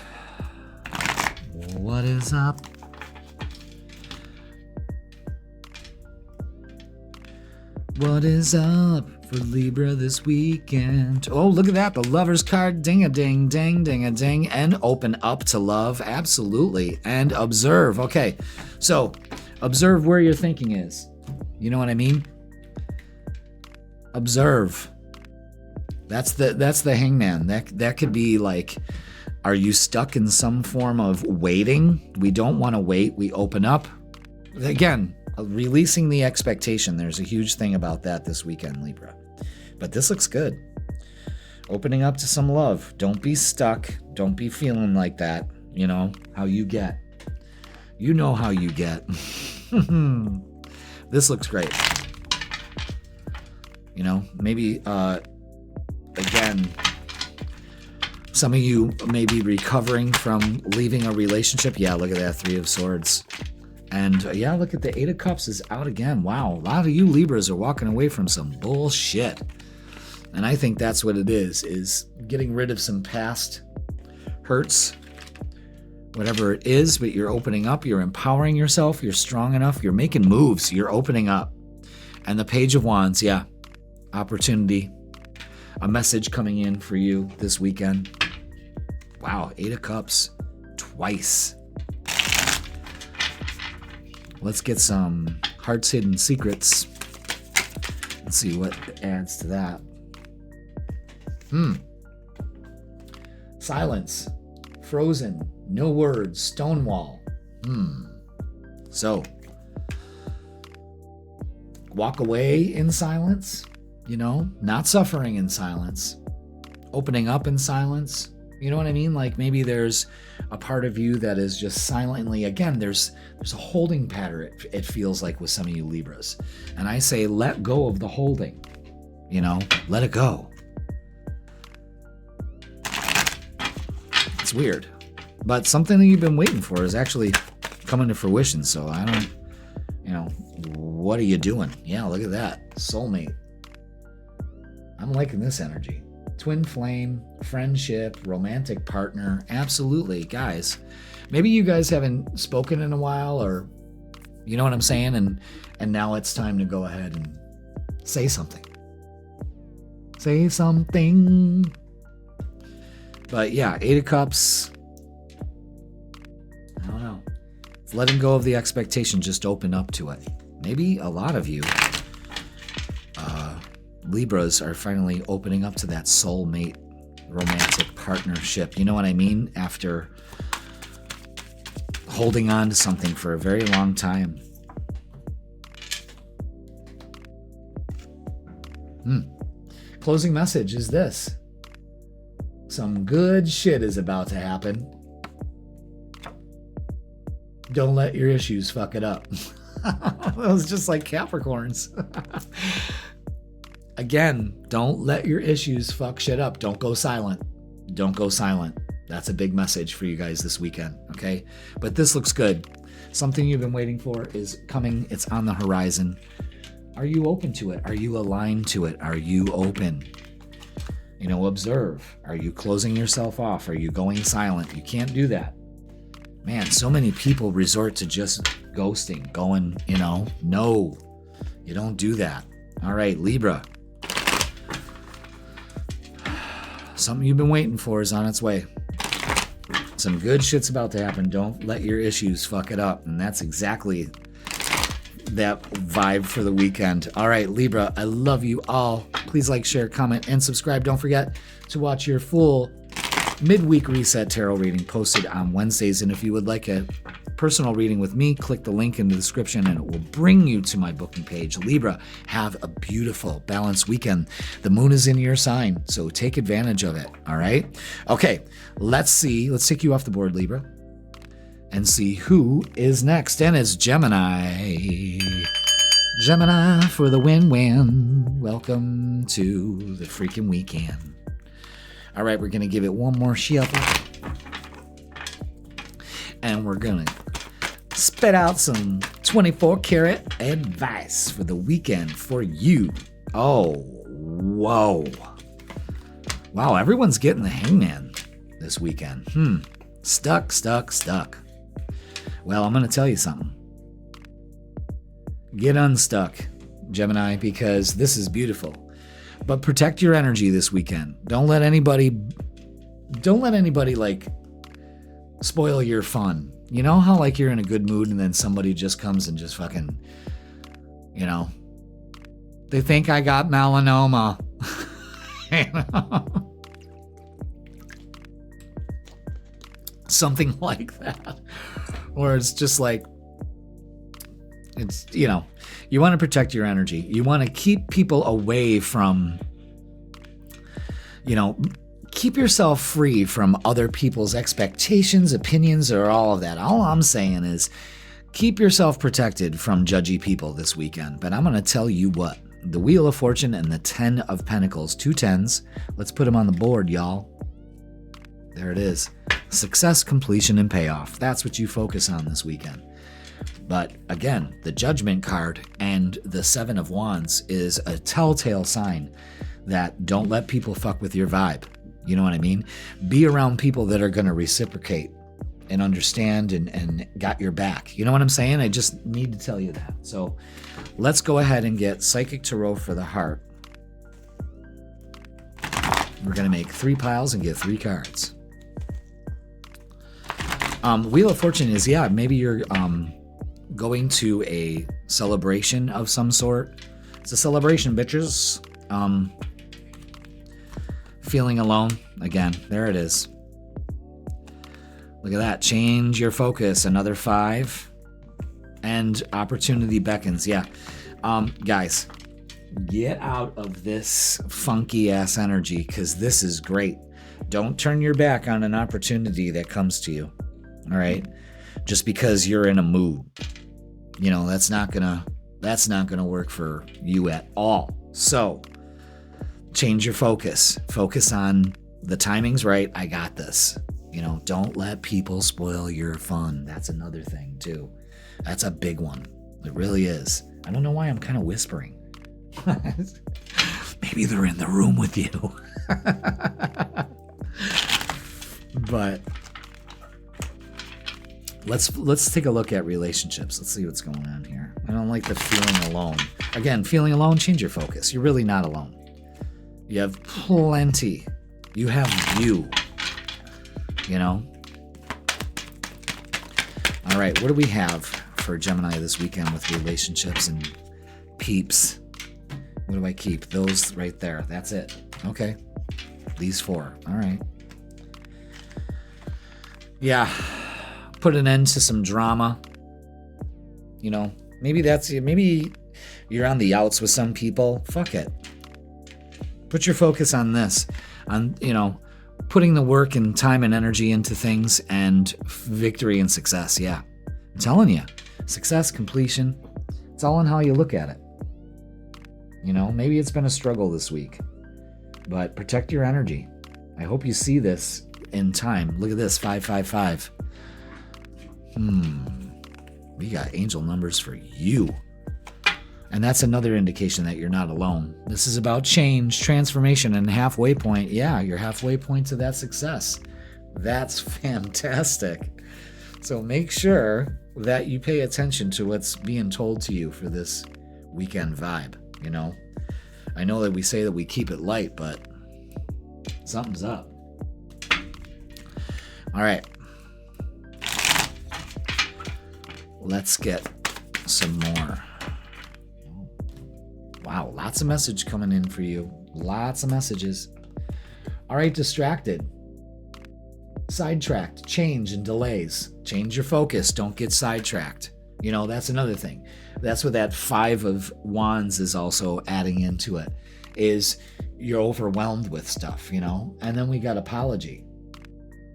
[SPEAKER 1] what is up. What is up for Libra this weekend? Oh, look at that. The Lover's card. Ding-a-ding, ding, ding-a-ding. And open up to love. Absolutely. And observe. Okay. So, observe where your thinking is. You know what I mean? Observe. That's the Hangman. That could be like, are you stuck in some form of waiting? We don't want to wait. We open up. Again, releasing the expectation. There's a huge thing about that this weekend, Libra. But this looks good. Opening up to some love. Don't be stuck. Don't be feeling like that. You know how you get. You know how you get. This looks great. You know, maybe, again, some of you may be recovering from leaving a relationship. Yeah, look at that. 3 of Swords. And yeah, look at the 8 of Cups is out again. Wow, a lot of you Libras are walking away from some bullshit. And I think that's what it is getting rid of some past hurts, whatever it is, but you're opening up, you're empowering yourself, you're strong enough, you're making moves, you're opening up. And the Page of Wands, yeah, opportunity, a message coming in for you this weekend. Wow, 8 of Cups twice. Let's get some Heart's Hidden Secrets. Let's see what adds to that. Silence. Frozen. No words. Stonewall. So. walk away in silence, not suffering in silence, opening up in silence. You know what I mean? Like maybe there's a part of you that is just silently, again, there's a holding pattern, it feels like, with some of you Libras. And I say, let go of the holding, let it go. It's weird. But something that you've been waiting for is actually coming to fruition. So I don't, what are you doing? Yeah, look at that. Soulmate. I'm liking this energy. Twin flame, friendship, romantic partner. Absolutely, guys. Maybe you guys haven't spoken in a while, or you know what I'm saying? And now it's time to go ahead and say something. Say something. But yeah, 8 of Cups. I don't know. It's letting go of the expectation. Just open up to it. Maybe a lot of you Libras are finally opening up to that soulmate romantic partnership. You know what I mean? After holding on to something for a very long time. Closing message is this. Some good shit is about to happen. Don't let your issues fuck it up. That was just like Capricorns. Again, don't let your issues fuck shit up. Don't go silent. Don't go silent. That's a big message for you guys this weekend, okay? But this looks good. Something you've been waiting for is coming. It's on the horizon. Are you open to it? Are you aligned to it? Are you open? Observe. Are you closing yourself off? Are you going silent? You can't do that. Man, so many people resort to just ghosting, going, no, you don't do that. All right, Libra. Something you've been waiting for is on its way. Some good shit's about to happen. Don't let your issues fuck it up. And that's exactly that vibe for the weekend. All right, Libra, I love you all. Please like, share, comment, and subscribe. Don't forget to watch your full midweek reset tarot reading posted on Wednesdays. And if you would like a personal reading with me, click the link in the description and it will bring you to my booking page. Libra, have a beautiful, balanced weekend. The moon is in your sign, so take advantage of it. All right? Okay, let's see. Let's take you off the board, Libra, and see who is next. And it's Gemini. Gemini for the win-win. Welcome to the freaking weekend. All right, we're going to give it one more shuffle. And we're going to spit out some 24-karat advice for the weekend for you. Oh, whoa. Wow, everyone's getting the hangman this weekend. Stuck. Well, I'm going to tell you something. Get unstuck, Gemini, because this is beautiful. But protect your energy this weekend. Don't let anybody like spoil your fun. You know how like you're in a good mood and then somebody just comes and just fucking, they think I got melanoma. Something like that. Or it's just like, it's, you want to protect your energy. You want to keep people away from, keep yourself free from other people's expectations, opinions, or all of that. All I'm saying is keep yourself protected from judgy people this weekend. But I'm going to tell you what, the Wheel of Fortune and the 10 of Pentacles, 2 10s. Let's put them on the board, y'all. There it is. Success, completion, and payoff. That's what you focus on this weekend. But again, the Judgment card and the 7 of Wands is a telltale sign that don't let people fuck with your vibe. You know what I mean? Be around people that are going to reciprocate and understand and got your back. You know what I'm saying? I just need to tell you that. So let's go ahead and get Psychic Tarot for the heart. We're going to make 3 piles and get 3 cards. Wheel of Fortune is, maybe you're going to a celebration of some sort. It's a celebration, bitches. Feeling alone. Again, there it is. Look at that. Change your focus. Another 5. And opportunity beckons. Yeah. Guys, get out of this funky ass energy, because this is great. Don't turn your back on an opportunity that comes to you. All right? Just because you're in a mood. You know, that's not gonna work for you at all. So change your focus. Focus on the timing's right. I got this. You know, don't let people spoil your fun. That's another thing too. That's a big one. It really is. I don't know why I'm kind of whispering. Maybe they're in the room with you. But let's take a look at relationships. Let's see what's going on here. I don't like the feeling alone. Again, feeling alone, change your focus. You're really not alone. You have plenty. You have you. You know? All right, what do we have for Gemini this weekend with relationships and peeps? What do I keep? Those right there. That's it. Okay. These 4. All right. Yeah. Put an end to some drama. You know, maybe you're on the outs with some people. Fuck it. Put your focus on this. On, you know, putting the work and time and energy into things, and victory and success. Yeah. I'm telling you. Success, completion. It's all in how you look at it. You know, maybe it's been a struggle this week, but protect your energy. I hope you see this in time. Look at this, 555. We got angel numbers for you. And that's another indication that you're not alone. This is about change, transformation, and halfway point. Yeah, you're halfway point to that success. That's fantastic. So make sure that you pay attention to what's being told to you for this weekend vibe. You know, I know that we say that we keep it light, but something's up. All right. Let's get some more. Wow, lots of message coming in for you. Lots of messages. All right, distracted. Sidetracked, change and delays. Change your focus. Don't get sidetracked. You know, that's another thing. That's what that 5 of Wands is also adding into it, is you're overwhelmed with stuff, you know? And then we got apology,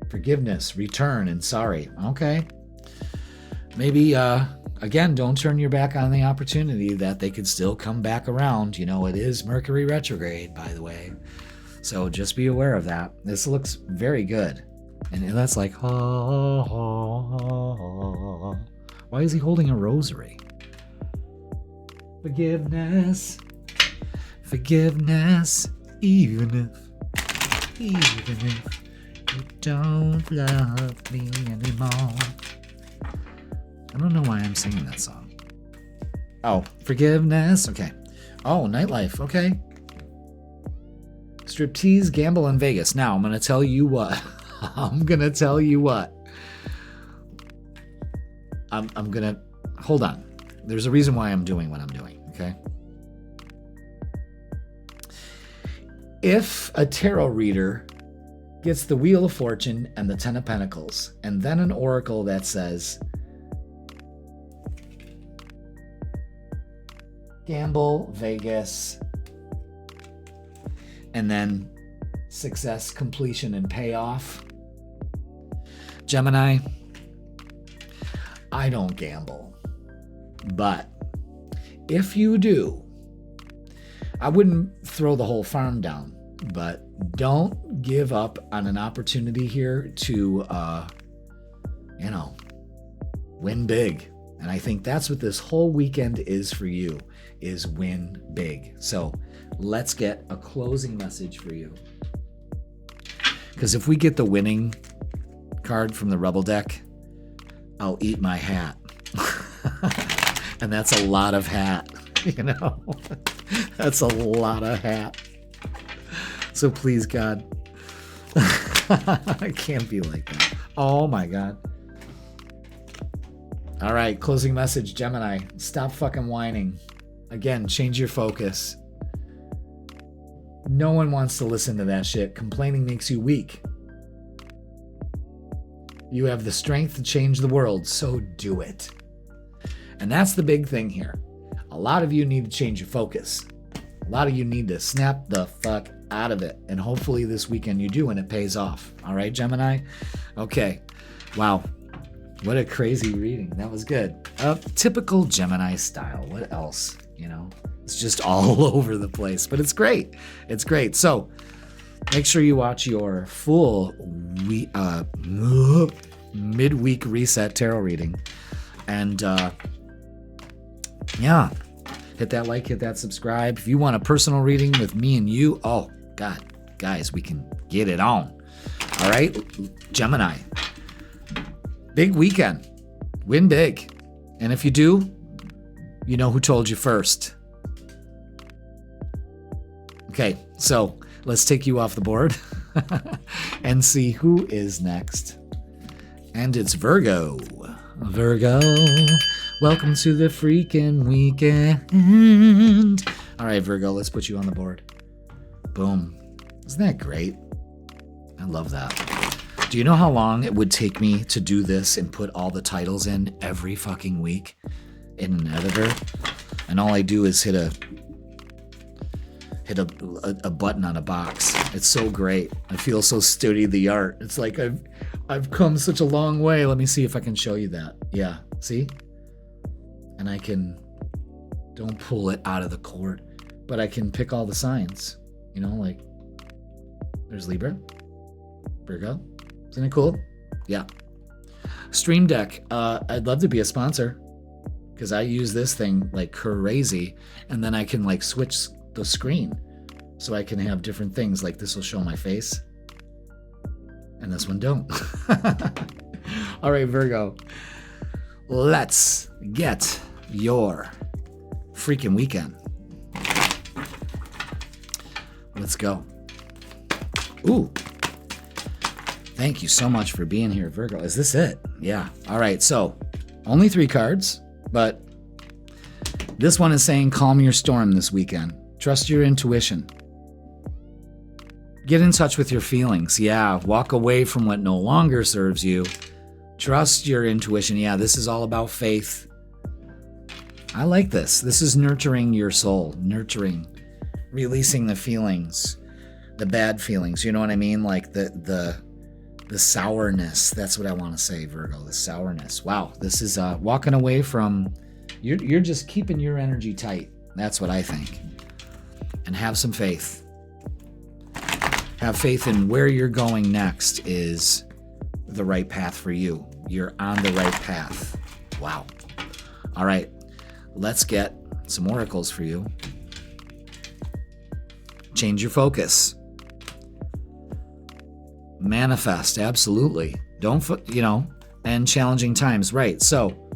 [SPEAKER 1] forgiveness, return, and sorry. Okay. Maybe, again, don't turn your back on the opportunity that they could still come back around. You know, it is Mercury retrograde, by the way. So just be aware of that. This looks very good. And that's like, why is he holding a rosary? Forgiveness, even if you don't love me anymore. I don't know why I'm singing that song. Oh, forgiveness. Okay. Oh, nightlife. Okay. Striptease, gamble, and Vegas. Now, I'm going to tell you what. I'm going to hold on. There's a reason why I'm doing what I'm doing, okay? If a tarot reader gets the Wheel of Fortune and the 10 of Pentacles, and then an oracle that says, gamble, Vegas, and then success, completion, and payoff. Gemini, I don't gamble. But if you do, I wouldn't throw the whole farm down, but don't give up on an opportunity here to, win big. And I think that's what this whole weekend is for you, is win big. So let's get a closing message for you. Because if we get the winning card from the Rebel deck, I'll eat my hat. And that's a lot of hat, you know? That's a lot of hat. So please, God. I can't be like that. Oh my God. All right, closing message, Gemini. Stop fucking whining. Again, change your focus. No one wants to listen to that shit. Complaining makes you weak. You have the strength to change the world, so do it. And that's the big thing here. A lot of you need to change your focus. A lot of you need to snap the fuck out of it. And hopefully this weekend you do and it pays off. All right, Gemini? Okay. Wow. What a crazy reading. That was good. Typical Gemini style. What else? It's just all over the place, but it's great. It's great. So make sure you watch your full midweek reset tarot reading. And yeah, hit that like, hit that subscribe. If you want a personal reading with me and you, oh God, guys, we can get it on. All right, Gemini. Big weekend. Win big. And if you do, you know who told you first. Okay, so let's take you off the board and see who is next. And it's Virgo. Virgo, welcome to the freaking weekend. All right, Virgo, let's put you on the board. Boom. Isn't that great? I love that. Do you know how long it would take me to do this and put all the titles in every fucking week in an editor? And all I do is hit a button on a box. It's so great. I feel so sturdy the art. It's like I've come such a long way. Let me see if I can show you that. Yeah, see? And I don't pull it out of the cord, but I can pick all the signs. Like there's Libra, Virgo. Isn't it cool? Yeah. Stream Deck. I'd love to be a sponsor because I use this thing like crazy, and then I can like switch the screen so I can have different things. Like this will show my face and this one don't. All right, Virgo, let's get your freaking weekend. Let's go. Ooh, thank you so much for being here, Virgo. Is this it? Yeah. All right, so only 3 cards, but this one is saying calm your storm this weekend. Trust your intuition. Get in touch with your feelings. Yeah, walk away from what no longer serves you. Trust your intuition. Yeah, this is all about faith. I like this. This is nurturing your soul, releasing the feelings, the bad feelings. You know what I mean? Like the sourness. That's what I want to say, Virgo. The sourness. Wow, this is walking away from. You're just keeping your energy tight. That's what I think. And have some faith. Have faith in where you're going next is the right path for you. You're on the right path. Wow. All right. Let's get some oracles for you. Change your focus. Manifest. Absolutely. And challenging times. Right. So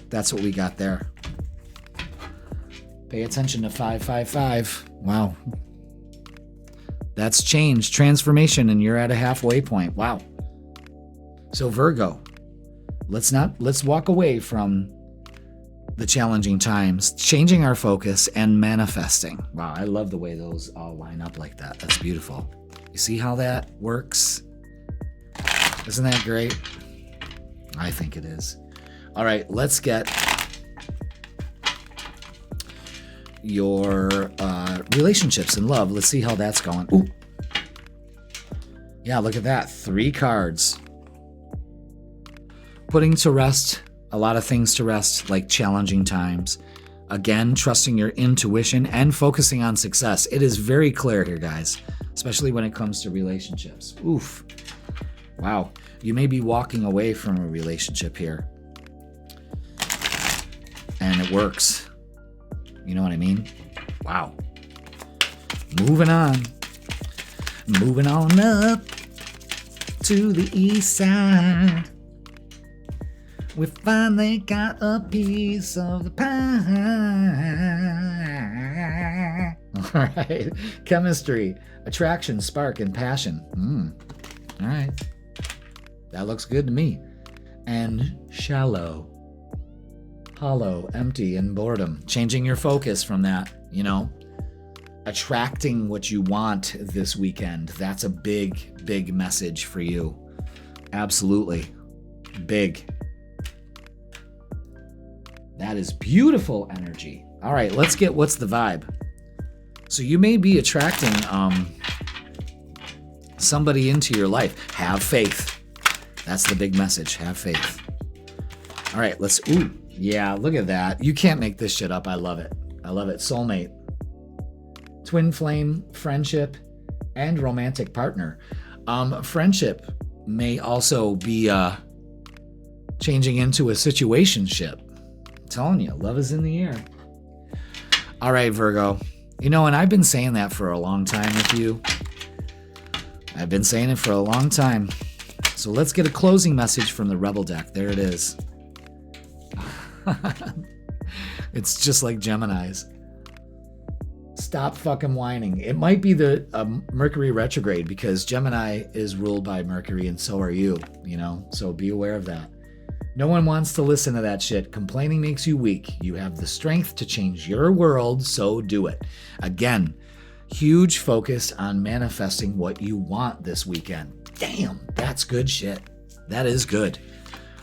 [SPEAKER 1] that's what we got there. Pay attention to 555. Wow. That's change, transformation, and you're at a halfway point. Wow. So Virgo, let's walk away from the challenging times, changing our focus and manifesting. Wow, I love the way those all line up like that. That's beautiful. You see how that works? Isn't that great? I think it is. All right, let's get your relationships and love. Let's see how that's going. Ooh. Yeah, look at that. 3 cards. Putting to rest a lot of things to rest, like challenging times. Again, trusting your intuition and focusing on success. It is very clear here, guys, especially when it comes to relationships. Oof. Wow. You may be walking away from a relationship here. And it works. You know what I mean? Wow. Moving on. Moving on up to the east side. We finally got a piece of the pie. All right. Chemistry, attraction, spark, and passion. All right. That looks good to me. And shallow. Hollow, empty, and boredom. Changing your focus from that, attracting what you want this weekend. That's a big, big message for you. Absolutely. Big. That is beautiful energy. All right, let's get what's the vibe. So you may be attracting somebody into your life. Have faith. That's the big message. Have faith. All right, ooh, yeah, look at that. You can't make this shit up. I love it. I love it. Soulmate. Twin flame, friendship, and romantic partner. Friendship may also be changing into a situationship. I'm telling you, love is in the air. All right, Virgo. You know, and I've been saying that for a long time with you. I've been saying it for a long time. So let's get a closing message from the Rebel deck. There it is. It's just like Gemini's. Stop fucking whining. It might be the Mercury retrograde because Gemini is ruled by Mercury and so are you, you know? So be aware of that. No one wants to listen to that shit. Complaining makes you weak. You have the strength to change your world, so do it. Again, huge focus on manifesting what you want this weekend. Damn, that's good shit. That is good.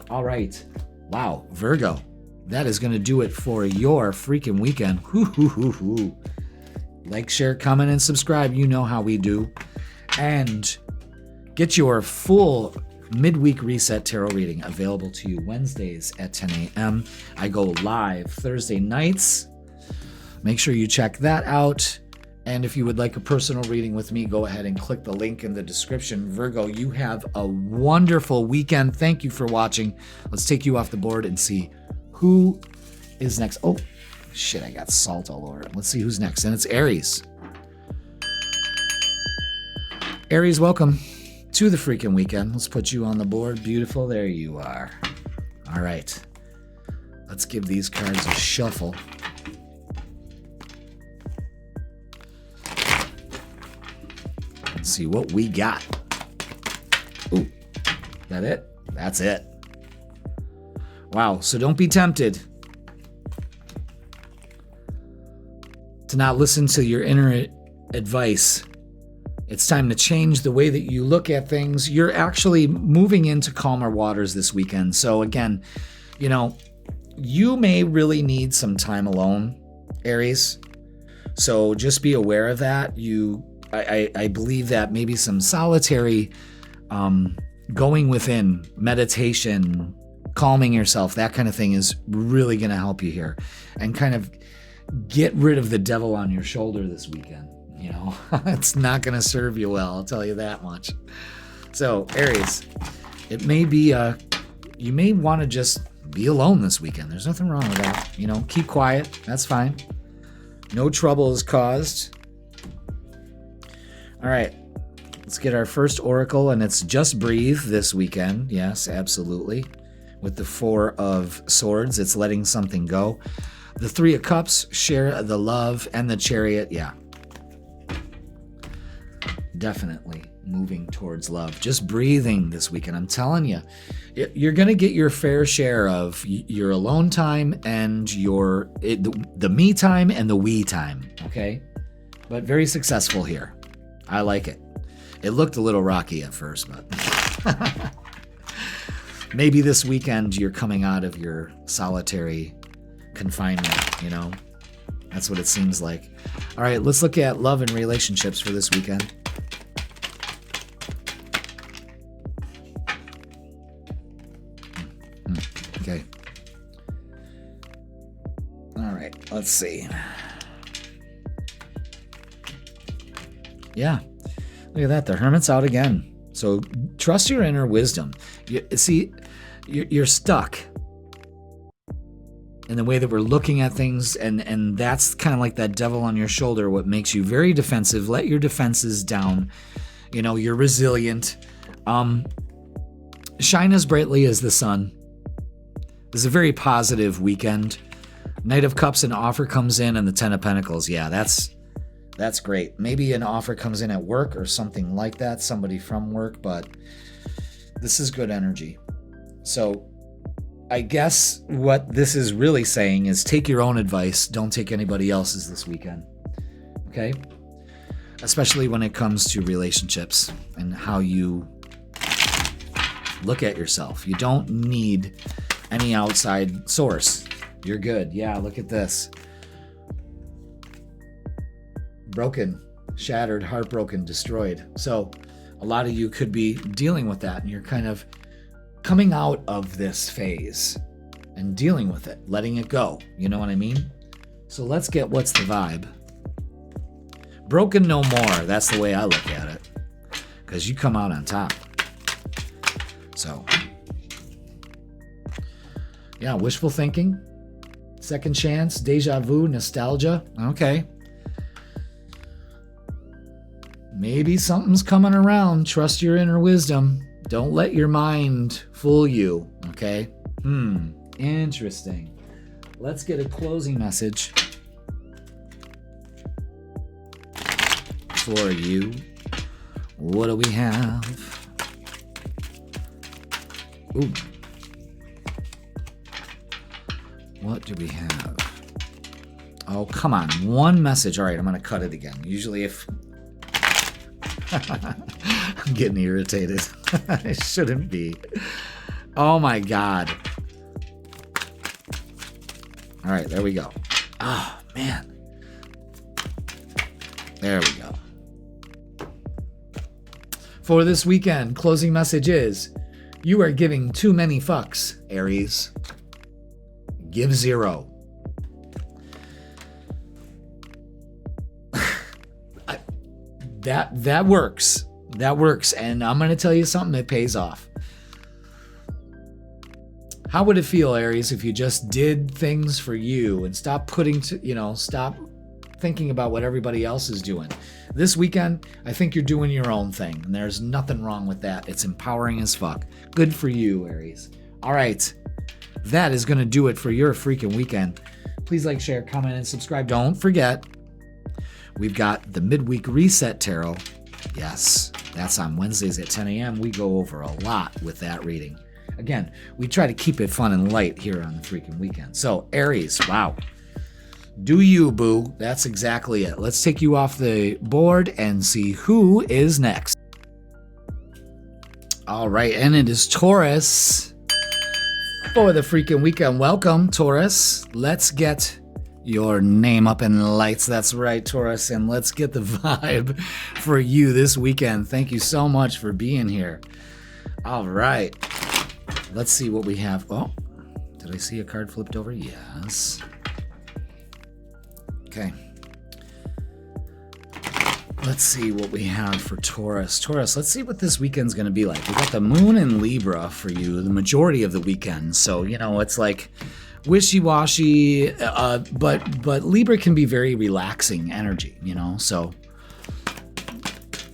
[SPEAKER 1] All right. Wow, Virgo. That is going to do it for your freaking weekend. Hoo. Like, share, comment, and subscribe. You know how we do. And get your full midweek reset tarot reading available to you Wednesdays at 10 a.m. I go live Thursday nights. Make sure you check that out. And if you would like a personal reading with me, go ahead and click the link in the description. Virgo, you have a wonderful weekend. Thank you for watching. Let's take you off the board and see who is next. Oh, shit, I got salt all over it. Let's see who's next. And it's Aries. Aries, welcome to the freaking weekend. Let's put you on the board. Beautiful. There you are. All right. Let's give these cards a shuffle. Let's see what we got. Ooh, that it? That's it. Wow. So don't be tempted to not listen to your inner advice. It's time to change the way that you look at things. You're actually moving into calmer waters this weekend. So again, you know, you may really need some time alone, Aries. So just be aware of that. I believe that maybe some solitary going within, meditation, calming yourself, that kind of thing is really going to help you here. And kind of get rid of the devil on your shoulder this weekend. You know, it's not going to serve you well, I'll tell you that much. So, Aries, it may be, you may want to just be alone this weekend. There's nothing wrong with that. You know, keep quiet. That's fine. No trouble is caused. All right, let's get our first oracle, and it's Just Breathe this weekend. Yes, absolutely. With the Four of Swords, it's letting something go. The Three of Cups, share the love, and the Chariot, yeah. Definitely moving towards love. Just breathing this weekend. I'm telling you, you're going to get your fair share of your alone time and the me time and the we time, okay? But very successful here. I like it. It looked a little rocky at first, but maybe this weekend you're coming out of your solitary confinement, you know? That's what it seems like. All right, let's look at love and relationships for this weekend. Okay. All right, let's see. Yeah, look at that. The Hermit's out again. So trust your inner wisdom. You're stuck in the way that we're looking at things, and that's kind of like that devil on your shoulder, what makes you very defensive. Let your defenses down. You know, you're resilient. Shine as brightly as the sun. This is a very positive weekend. Knight of Cups, an offer comes in, and the Ten of Pentacles. Yeah, that's great. Maybe an offer comes in at work or something like that, somebody from work, but this is good energy. So I guess what this is really saying is take your own advice. Don't take anybody else's this weekend. Okay? Especially when it comes to relationships and how you look at yourself. You don't need any outside source. You're good. Yeah, look at this. Broken, shattered, heartbroken, destroyed. So a lot of you could be dealing with that, and you're kind of coming out of this phase and dealing with it, letting it go. You know what I mean? So let's get what's the vibe. Broken no more. That's the way I look at it. Because you come out on top. So, yeah, wishful thinking, second chance, deja vu, nostalgia. Okay. Maybe something's coming around. Trust your inner wisdom. Don't let your mind fool you. Okay? Interesting. Let's get a closing message for you. What do we have? Ooh. What do we have? Oh, come on. One message. All right, I'm going to cut it again. Usually if... I'm getting irritated. I shouldn't be. Oh, my God. All right, there we go. Oh, man. There we go. For this weekend, closing message is, you are giving too many fucks, Aries. Give 0. That works. That works. And I'm going to tell you something, it pays off. How would it feel, Aries, if you just did things for you and stop stop thinking about what everybody else is doing? This weekend, I think you're doing your own thing, and there's nothing wrong with that. It's empowering as fuck. Good for you, Aries. All right. That is going to do it for your freaking weekend. Please like, share, comment, and subscribe. Don't forget, we've got the Midweek Reset Tarot. Yes, that's on Wednesdays at 10 a.m. We go over a lot with that reading. Again, we try to keep it fun and light here on the freaking weekend. So, Aries, wow. Do you, boo. That's exactly it. Let's take you off the board and see who is next. All right, and it is Taurus for the freaking weekend. Welcome, Taurus. Let's get your name up in lights. That's right, Taurus, and let's get the vibe for you this weekend. Thank you so much for being here. All right. Let's see what we have. Oh, did I see a card flipped over? Yes. Okay. Let's see what we have for Taurus. Taurus, let's see what this weekend's going to be like. We got the moon in Libra for you the majority of the weekend. So, it's like wishy-washy, but Libra can be very relaxing energy, So,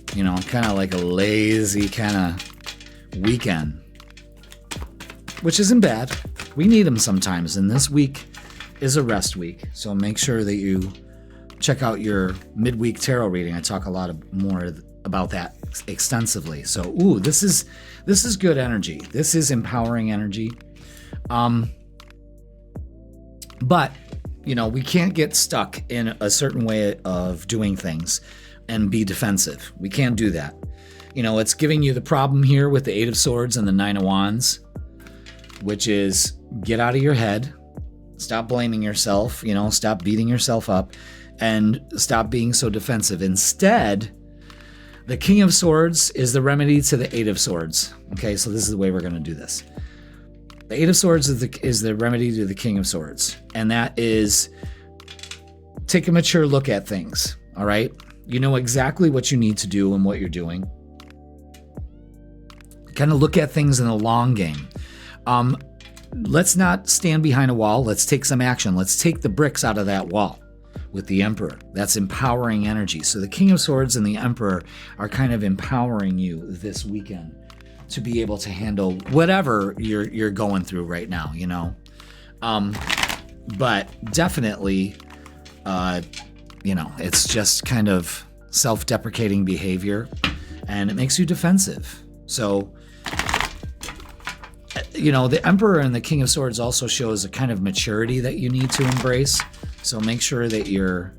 [SPEAKER 1] kind of like a lazy kind of weekend, which isn't bad. We need them sometimes, and this week is a rest week. So make sure that you check out your midweek tarot reading. I talk a lot more about that extensively. So, this is good energy. This is empowering energy. But, we can't get stuck in a certain way of doing things and be defensive. We can't do that. It's giving you the problem here with the 8 of Swords and the 9 of Wands, which is get out of your head, stop blaming yourself, stop beating yourself up, and stop being so defensive. Instead, the King of Swords is the remedy to the 8 of Swords. Okay, so this is the way we're going to do this. The 8 of Swords is the remedy to the King of Swords, and that is take a mature look at things, all right? You know exactly what you need to do and what you're doing. Kind of look at things in the long game. Let's not stand behind a wall. Let's take some action. Let's take the bricks out of that wall with the Emperor. That's empowering energy. So the King of Swords and the Emperor are kind of empowering you this weekend to be able to handle whatever you're going through right now, But definitely, it's just kind of self-deprecating behavior, and it makes you defensive. So, the Emperor and the King of Swords also shows a kind of maturity that you need to embrace. So make sure that you're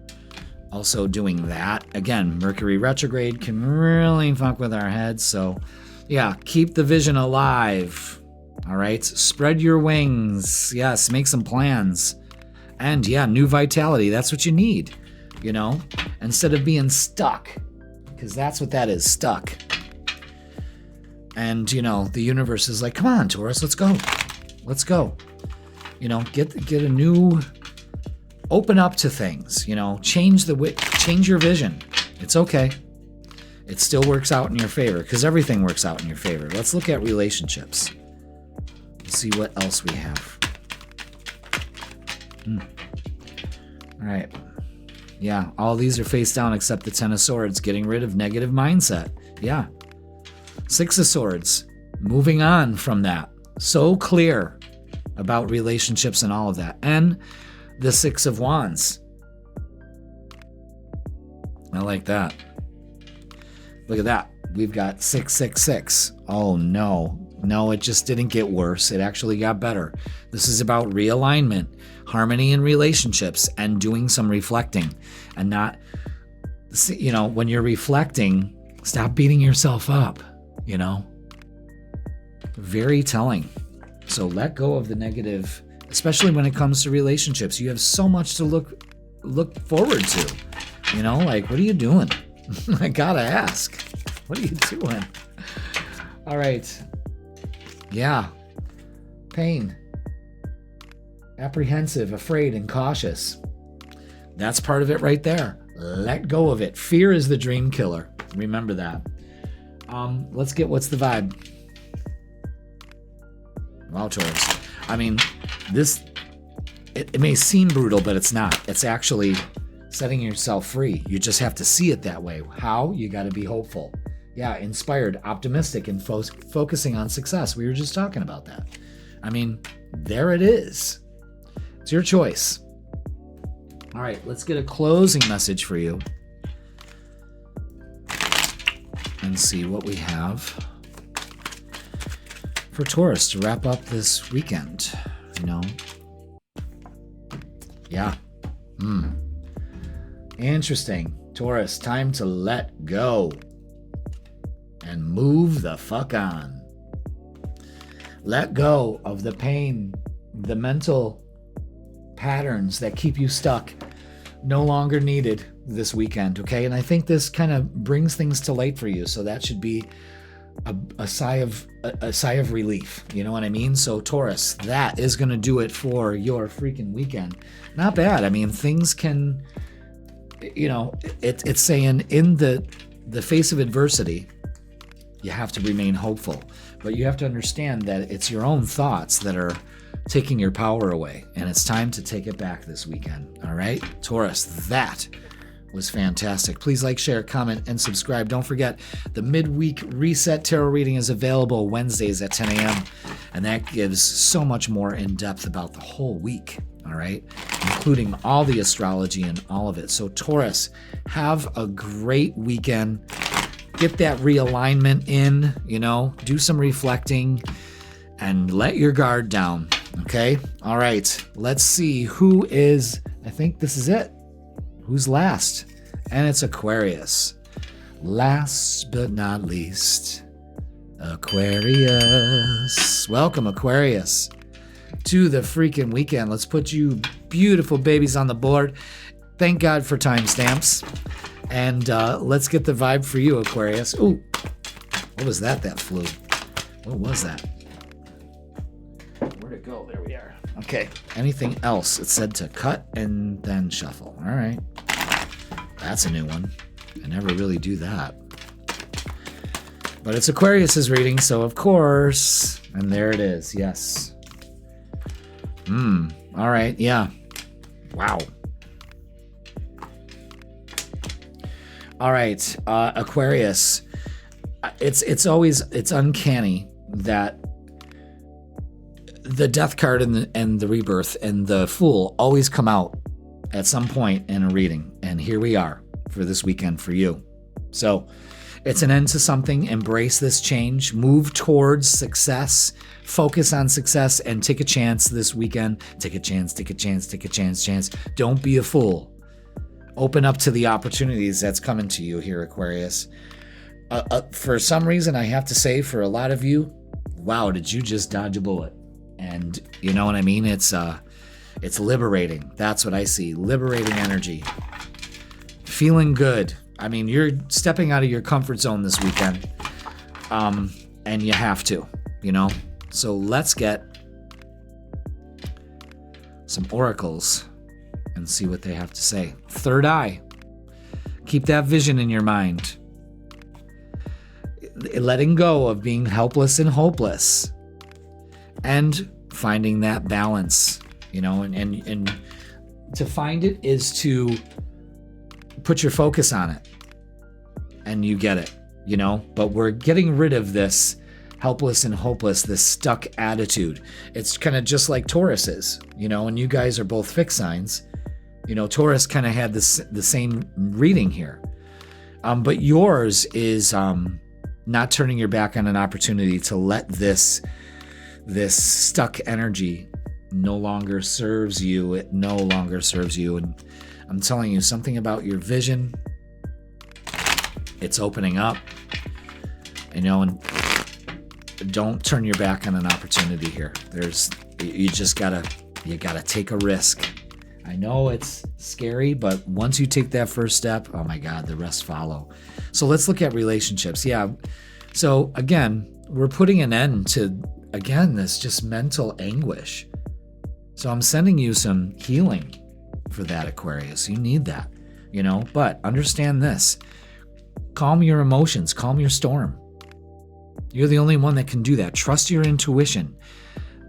[SPEAKER 1] also doing that. Again, Mercury retrograde can really fuck with our heads. So, yeah, keep the vision alive. All right? Spread your wings. Yes, make some plans. And yeah, new vitality. That's what you need, you know, instead of being stuck, because that's what that is, stuck. And, you know, the universe is like, come on, Taurus, let's go. Let's go. You know, get a new, open up to things, you know, change your vision. It's okay. It still works out in your favor, because everything works out in your favor. Let's look at relationships. Let's see what else we have. All right. Yeah, all these are face down except the 10 of Swords, getting rid of negative mindset. Yeah. 6 of Swords, moving on from that. So clear about relationships and all of that. And the 6 of Wands. I like that. Look at that. We've got 666. Oh no. No, it just didn't get worse. It actually got better. This is about realignment, harmony in relationships, and doing some reflecting. And not, you know, when you're reflecting, stop beating yourself up, you know. Very telling. So let go of the negative, especially when it comes to relationships. You have so much to look forward to. You know, like, what are you doing? I gotta ask. What are you doing? All right. Yeah. Pain. Apprehensive, afraid, and cautious. That's part of it right there. Let go of it. Fear is the dream killer. Remember that. Let's get what's the vibe. Wow, Taurus. I mean, this, it may seem brutal, but it's not. It's actually setting yourself free. You just have to see it that way. How? You got to be hopeful. Yeah, inspired, optimistic, and focusing on success. We were just talking about that. I mean, there it is. It's your choice. All right, let's get a closing message for you and see what we have for Taurus to wrap up this weekend. You know? Yeah. Interesting. Taurus, time to let go and move the fuck on. Let go of the pain, the mental patterns that keep you stuck. No longer needed this weekend, okay? And I think this kind of brings things to light for you, so that should be a sigh of relief. You know what I mean? So Taurus, that is going to do it for your freaking weekend. Not bad. I mean, things can, you know, it's saying in the face of adversity, you have to remain hopeful. But you have to understand that it's your own thoughts that are taking your power away. And it's time to take it back this weekend. All right? Taurus, that was fantastic. Please like, share, comment, and subscribe. Don't forget, the midweek reset tarot reading is available Wednesdays at 10 a.m. And that gives so much more in depth about the whole week. All right? Including all the astrology and all of it. So Taurus, have a great weekend. Get that realignment in, you know, do some reflecting and let your guard down. Okay? All right. Let's see who is, I think this is it. Who's last? And it's Aquarius. Last but not least, Aquarius. Welcome, Aquarius, to the freaking weekend. Let's put you beautiful babies on the board. Thank God for timestamps. And let's get the vibe for you, Aquarius. Ooh, what was that flew? What was that? Where'd it go? There we are. Okay. Anything else? It said to cut and then shuffle. All right. That's a new one. I never really do that. But it's Aquarius's reading, so of course. And there it is. Yes. All right. Yeah. Wow. All right, Aquarius. It's uncanny that the Death card and the Rebirth and the Fool always come out at some point in a reading, and here we are for this weekend for you. So it's an end to something. Embrace this change. Move towards success. Focus on success and take a chance this weekend. Take a chance. Take a chance. Take a chance. Don't be a fool. Open up to the opportunities that's coming to you here, Aquarius. For some reason, I have to say, for a lot of you, wow, did you just dodge a bullet? And you know what I mean? It's It's liberating. That's what I see. Liberating energy. Feeling good. I mean, you're stepping out of your comfort zone this weekend. And you have to, you know? So let's get some oracles and see what they have to say. Third eye. Keep that vision in your mind. Letting go of being helpless and hopeless. And finding that balance, you know, and to find it is to put your focus on it. And you get it, you know? But we're getting rid of this helpless and hopeless, this stuck attitude. It's kind of just like Taurus is, you know, and you guys are both fixed signs. You know, Taurus kind of had the same reading here. But yours is not turning your back on an opportunity to let this stuck energy no longer serves you. It no longer serves you. And I'm telling you, something about your vision, it's opening up, you know, and don't turn your back on an opportunity here. You gotta take a risk. I know it's scary, but once you take that first step, oh my God, the rest follow. So let's look at relationships. Yeah. So again, we're putting an end to, this just mental anguish. So I'm sending you some healing for that, Aquarius. You need that, you know, but understand this. Calm your emotions, calm your storm. You're the only one that can do that. Trust your intuition.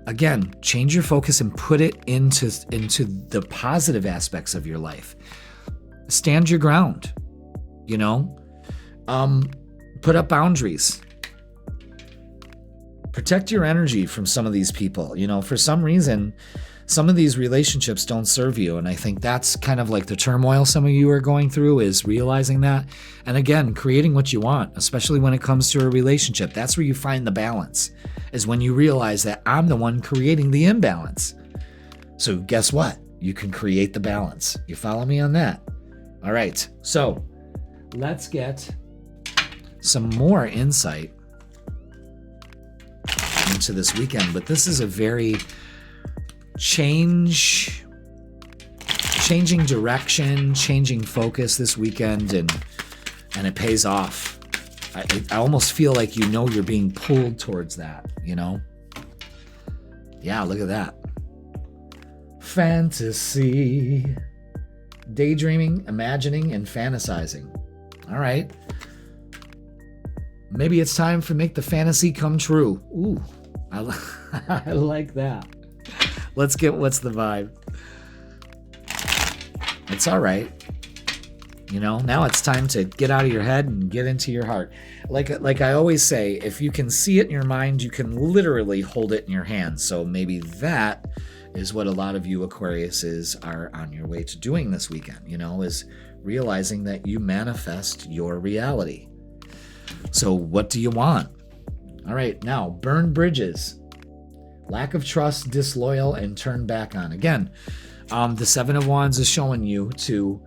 [SPEAKER 1] Again, change your focus and put it into the positive aspects of your life. Stand your ground, you know? Put up boundaries. Protect your energy from some of these people. You know, for some reason, some of these relationships don't serve you. And I think that's kind of like the turmoil some of you are going through, is realizing that. And again, creating what you want, especially when it comes to a relationship. That's where you find the balance, is when you realize that I'm the one creating the imbalance. So guess what? You can create the balance. You follow me on that? All right. So let's get some more insight into this weekend. But this is a very changing direction, changing focus this weekend, and it pays off. I almost feel like, you know, you're being pulled towards that, you know? Yeah, look at that. Fantasy. Daydreaming, imagining, and fantasizing. All right. Maybe it's time to make the fantasy come true. Ooh, I like that. Let's get what's the vibe. It's all right. You know, now it's time to get out of your head and get into your heart. Like I always say, if you can see it in your mind, you can literally hold it in your hands. So maybe that is what a lot of you Aquariuses are on your way to doing this weekend, you know, is realizing that you manifest your reality. So what do you want? All right, now, burn bridges. Lack of trust, disloyal, and turn back on. Again, the Seven of Wands is showing you to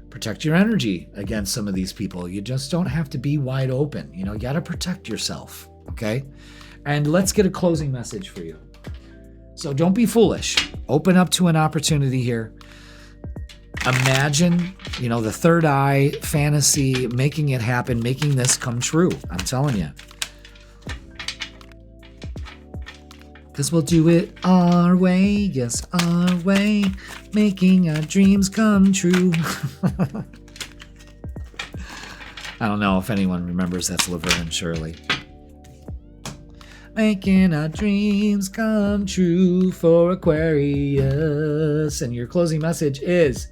[SPEAKER 1] protect your energy against some of these people. You just don't have to be wide open. You know, you got to protect yourself, okay? And let's get a closing message for you. So don't be foolish. Open up to an opportunity here. Imagine, you know, the third eye, fantasy, making it happen, making this come true. I'm telling you. Because we'll do it our way, yes, our way, making our dreams come true. I don't know if anyone remembers that's Laverne and Shirley. Making our dreams come true for Aquarius. And your closing message is,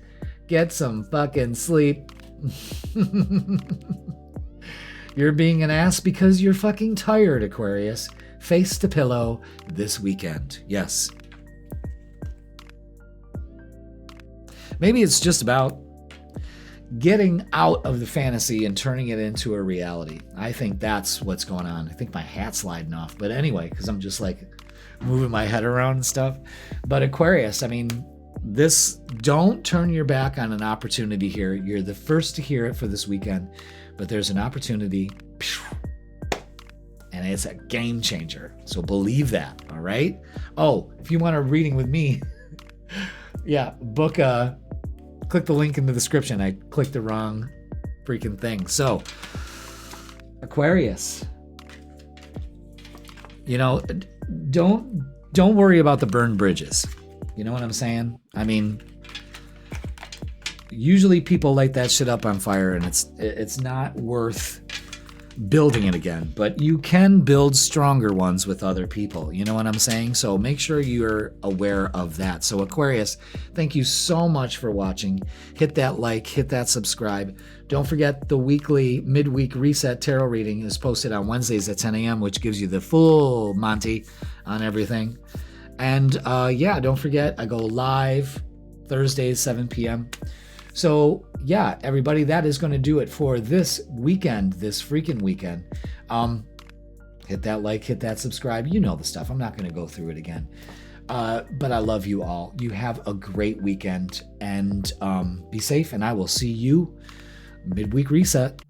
[SPEAKER 1] get some fucking sleep. You're being an ass because you're fucking tired, Aquarius. Face to pillow this weekend. Yes. Maybe it's just about getting out of the fantasy and turning it into a reality. I think that's what's going on. I think my hat's sliding off. But anyway, because I'm just like moving my head around and stuff. But Aquarius, I mean, don't turn your back on an opportunity here. You're the first to hear it for this weekend. But there's an opportunity. And it's a game changer. So believe that, all right? Oh, if you want a reading with me, Yeah, book click the link in the description. I clicked the wrong freaking thing. So, Aquarius, you know, don't worry about the burned bridges. You know what I'm saying? I mean, usually people light that shit up on fire and it's not worth building it again, but you can build stronger ones with other people. You know what I'm saying? So make sure you're aware of that. So Aquarius, thank you so much for watching. Hit that like, hit that subscribe. Don't forget the weekly midweek reset tarot reading is posted on Wednesdays at 10 a.m., which gives you the full Monty on everything. And yeah, don't forget, I go live Thursdays, 7 p.m. So yeah, everybody, that is going to do it for this weekend, this freaking weekend. Hit that like, hit that subscribe. You know the stuff. I'm not going to go through it again. But I love you all. You have a great weekend and be safe. And I will see you midweek reset.